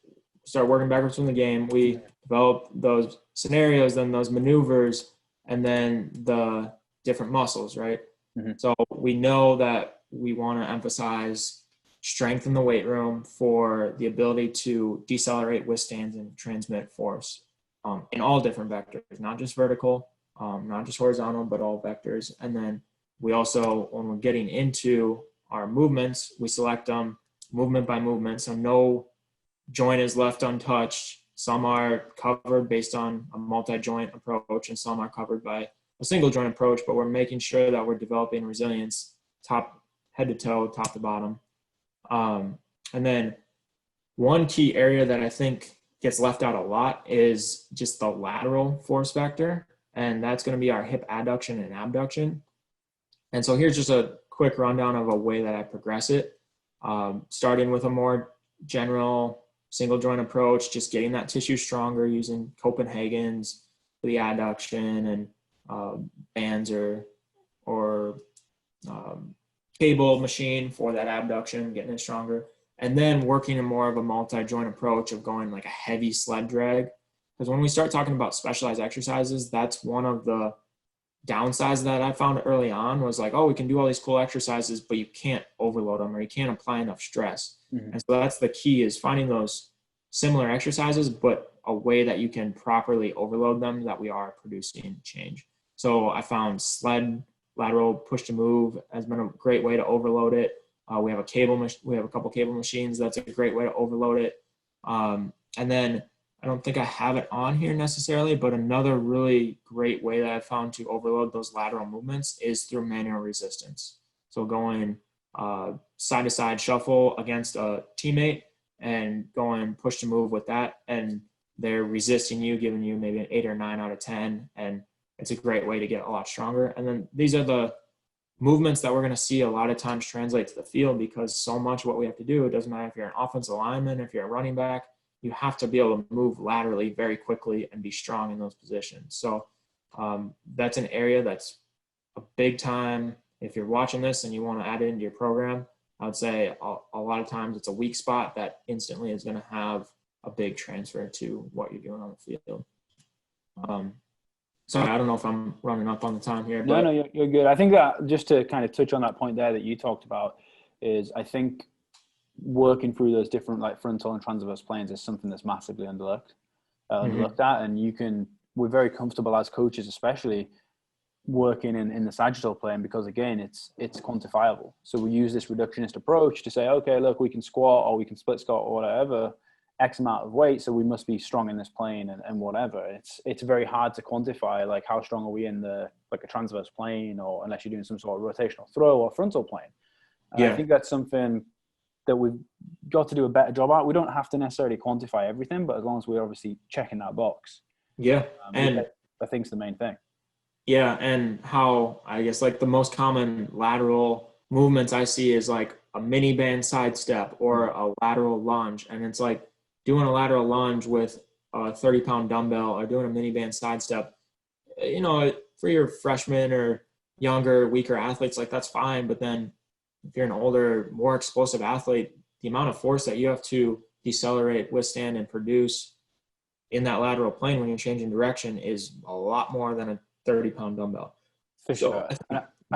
start working backwards from the game. We develop those scenarios, then those maneuvers, and then the different muscles, right? So we know that we want to emphasize strength in the weight room for the ability to decelerate, withstand, and transmit force in all different vectors, not just vertical, not just horizontal, but all vectors. And then we also, when we're getting into our movements, we select them movement by movement. So no joint is left untouched. Some are covered based on a multi-joint approach, and some are covered by a single joint approach, but we're making sure that we're developing resilience head to toe, top to bottom. And then one key area that I think gets left out a lot is just the lateral force vector, and that's going to be our hip adduction and abduction. And so here's just a quick rundown of a way that I progress it, starting with a more general single joint approach, just getting that tissue stronger using Copenhagen's for the adduction, and bands or or cable machine for that abduction, getting it stronger. And then working in more of a multi-joint approach of going like a heavy sled drag. Because when we start talking about specialized exercises, that's one of the downsides that I found early on was like, oh, we can do all these cool exercises, but you can't overload them or you can't apply enough stress. And so that's the key, is finding those similar exercises, but a way that you can properly overload them, that we are producing change. So I found sled lateral push to move has been a great way to overload it. We have a couple cable machines. That's a great way to overload it. And then I don't think I have it on here necessarily, but another really great way that I found to overload those lateral movements is through manual resistance. So going side to side shuffle against a teammate and going push to move with that, and they're resisting you, giving you maybe an 8 or 9 out of 10, and it's a great way to get a lot stronger. And then these are the movements that we're going to see a lot of times translate to the field, because so much what we have to do, it doesn't matter if you're an offensive lineman, if you're a running back, you have to be able to move laterally very quickly and be strong in those positions. So that's an area that's a big time. If you're watching this and you want to add it into your program, I would say a lot of times it's a weak spot that instantly is going to have a big transfer to what you're doing on the field. Sorry, I don't know if I'm running up on the time here. But... No, you're good. I think that just to kind of touch on that point there that you talked about is, I think working through those different like frontal and transverse planes is something that's massively underlooked at. And we're very comfortable as coaches, especially working in the sagittal plane, because again, it's quantifiable. So we use this reductionist approach to say, okay, look, we can squat or we can split squat or whatever, X amount of weight, so we must be strong in this plane and whatever. It's very hard to quantify, like how strong are we in the like a transverse plane, or unless you're doing some sort of rotational throw or frontal plane. And I think that's something that we've got to do a better job at. We don't have to necessarily quantify everything, but as long as we're obviously checking that box. And I think it's the main thing. Yeah, and how I guess like the most common lateral movements I see is like a mini band sidestep or a lateral lunge. And it's like doing a lateral lunge with a 30-pound dumbbell or doing a mini band sidestep, you know, for your freshmen or younger, weaker athletes, like that's fine. But then if you're an older, more explosive athlete, the amount of force that you have to decelerate, withstand, and produce in that lateral plane when you're changing direction is a lot more than a 30-pound dumbbell. For sure.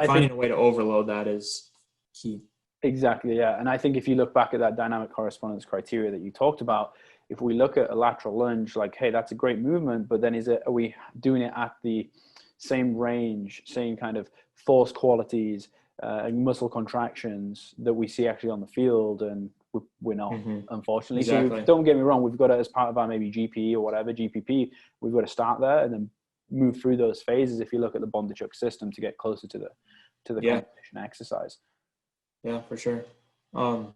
Finding a way to overload that is key. Exactly, yeah. And I think if you look back at that dynamic correspondence criteria that you talked about, if we look at a lateral lunge, like, hey, that's a great movement, but then are we doing it at the same range, same kind of force qualities, and muscle contractions that we see actually on the field? And we're not, unfortunately. Exactly. So don't get me wrong, we've got it as part of our maybe GPE or whatever, GPP, we've got to start there and then move through those phases if you look at the Bondarchuk system to get closer to the competition exercise. Yeah, for sure. I'll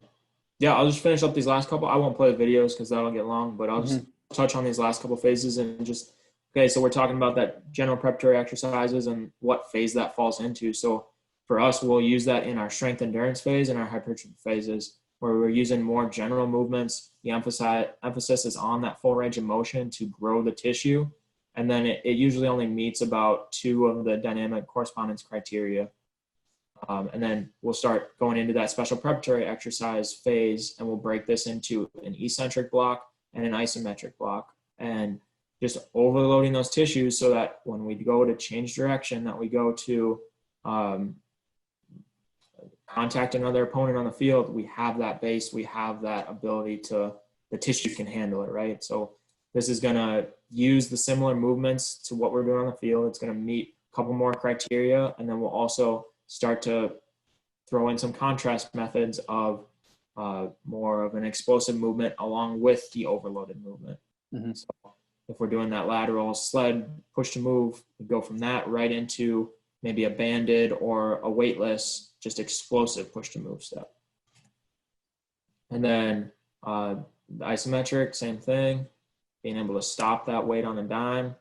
just finish up these last couple. I won't play the videos because that'll get long, but I'll just touch on these last couple phases and just, okay, so we're talking about that general preparatory exercises and what phase that falls into. So for us, we'll use that in our strength endurance phase and our hypertrophy phases, where we're using more general movements. The emphasis is on that full range of motion to grow the tissue. And then it usually only meets about 2 of the dynamic correspondence criteria. And then we'll start going into that special preparatory exercise phase, and we'll break this into an eccentric block and an isometric block, and just overloading those tissues so that when we go to change direction, that we go to contact another opponent on the field, we have that base, we have that ability to, the tissue can handle it, right? So this is going to use the similar movements to what we're doing on the field. It's going to meet a couple more criteria, and then we'll also start to throw in some contrast methods of more of an explosive movement along with the overloaded movement. So if we're doing that lateral sled push to move, we go from that right into maybe a banded or a weightless, just explosive push to move step. And then the isometric, same thing, being able to stop that weight on a dime.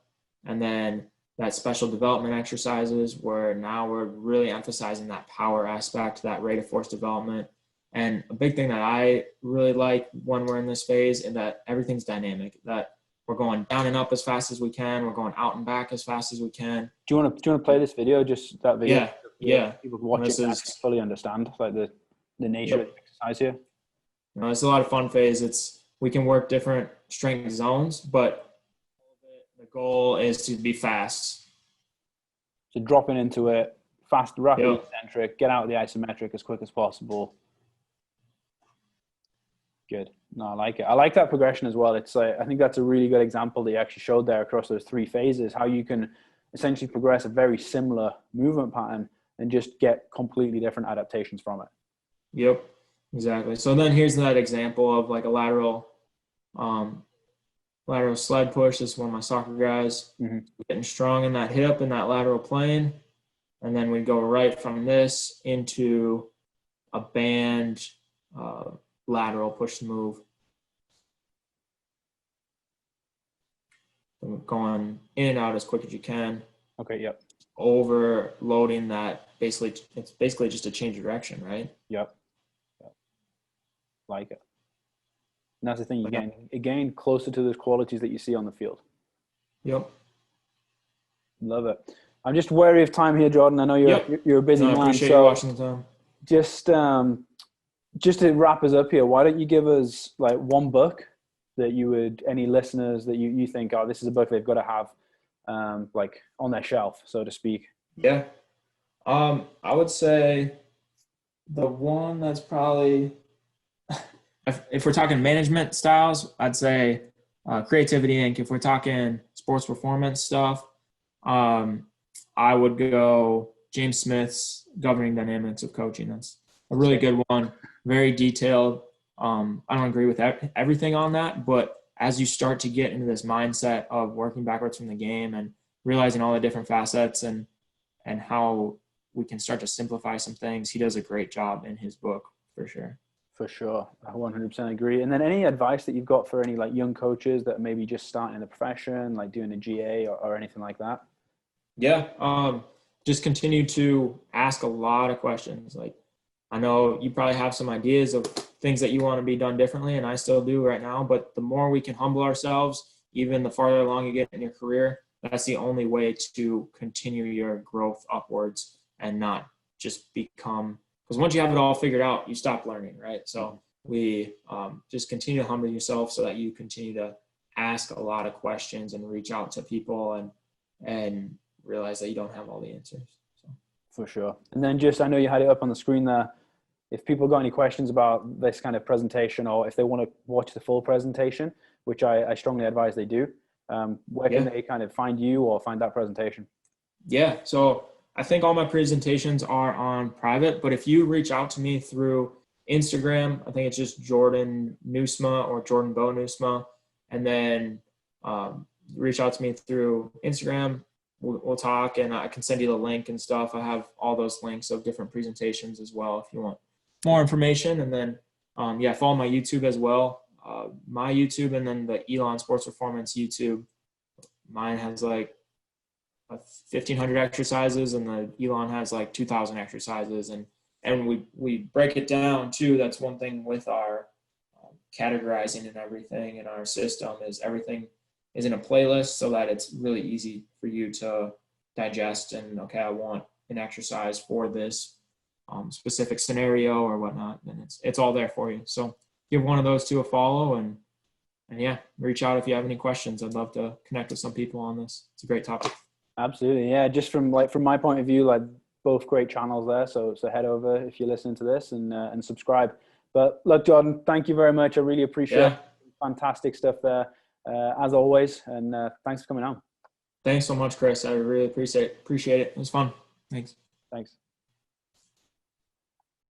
And then that special development exercises, where now we're really emphasizing that power aspect, that rate of force development. And a big thing that I really like when we're in this phase is that everything's dynamic, that we're going down and up as fast as we can. We're going out and back as fast as we can. Do you want to play this video, just that video? Yeah. People watch it and fully understand like the nature of the exercise here. It's a lot of fun phase. We can work different strength zones, but the goal is to be fast. So dropping into it, fast, rapid, eccentric, get out of the isometric as quick as possible. Good. No, I like it. I like that progression as well. It's I think that's a really good example that you actually showed there across those 3 phases, how you can essentially progress a very similar movement pattern and just get completely different adaptations from it. Yep, exactly. So then here's that example of like a lateral sled push. This is one of my soccer guys, getting strong in that hip and that lateral plane. And then we go right from this into a band lateral push move. And going in and out as quick as you can. Okay, yep. Overloading that, it's basically just a change of direction, right? Yep. Like it. And that's the thing, you gain closer to those qualities that you see on the field. Yep. Love it. I'm just wary of time here, Jordan. I know you're a busy man. I appreciate you watching the time. Just to wrap us up here, why don't you give us like one book that you would, any listeners that you think, oh, this is a book they've got to have like on their shelf, so to speak? Yeah. I would say the one that's probably, if we're talking management styles, I'd say Creativity Inc. If we're talking sports performance stuff, I would go James Smith's Governing Dynamics of Coaching. That's a really good one, very detailed. I don't agree with everything on that, but as you start to get into this mindset of working backwards from the game and realizing all the different facets and how we can start to simplify some things, he does a great job in his book for sure. For sure. I 100% agree. And then any advice that you've got for any like young coaches that maybe just starting in the profession, like doing a GA or anything like that? Yeah. Just continue to ask a lot of questions. Like, I know you probably have some ideas of things that you want to be done differently, and I still do right now, but the more we can humble ourselves, even the farther along you get in your career, that's the only way to continue your growth upwards and not just become, because once you have it all figured out, you stop learning, right? So we just continue to humble yourself so that you continue to ask a lot of questions and reach out to people and realize that you don't have all the answers. So. For sure. And then just, I know you had it up on the screen there. If people got any questions about this kind of presentation, or if they want to watch the full presentation, which I strongly advise they do, where can they kind of find you or find that presentation? Yeah. So I think all my presentations are on private, but if you reach out to me through Instagram, I think it's just Jordan Nieuwsma or Jordan Bo Nieuwsma. And then reach out to me through Instagram. We'll talk, and I can send you the link and stuff. I have all those links of different presentations as well if you want more information. And then, follow my YouTube as well. My YouTube and then the Elon Sports Performance YouTube. Mine has like 1,500 exercises, and the Elon has like 2,000 exercises. And we break it down too. That's one thing with our categorizing and everything in our system is everything is in a playlist so that it's really easy for you to digest and, okay, I want an exercise for this specific scenario or whatnot, then it's all there for you. So give one of those two a follow and reach out if you have any questions. I'd love to connect with some people on this. It's a great topic. Absolutely. Yeah. Just from my point of view, like both great channels there. So head over if you're listening to this and subscribe. But look, Jordan, thank you very much. I really appreciate it. Fantastic stuff there. As always, and thanks for coming on. Thanks so much, Chris. I really appreciate it. It was fun. Thanks.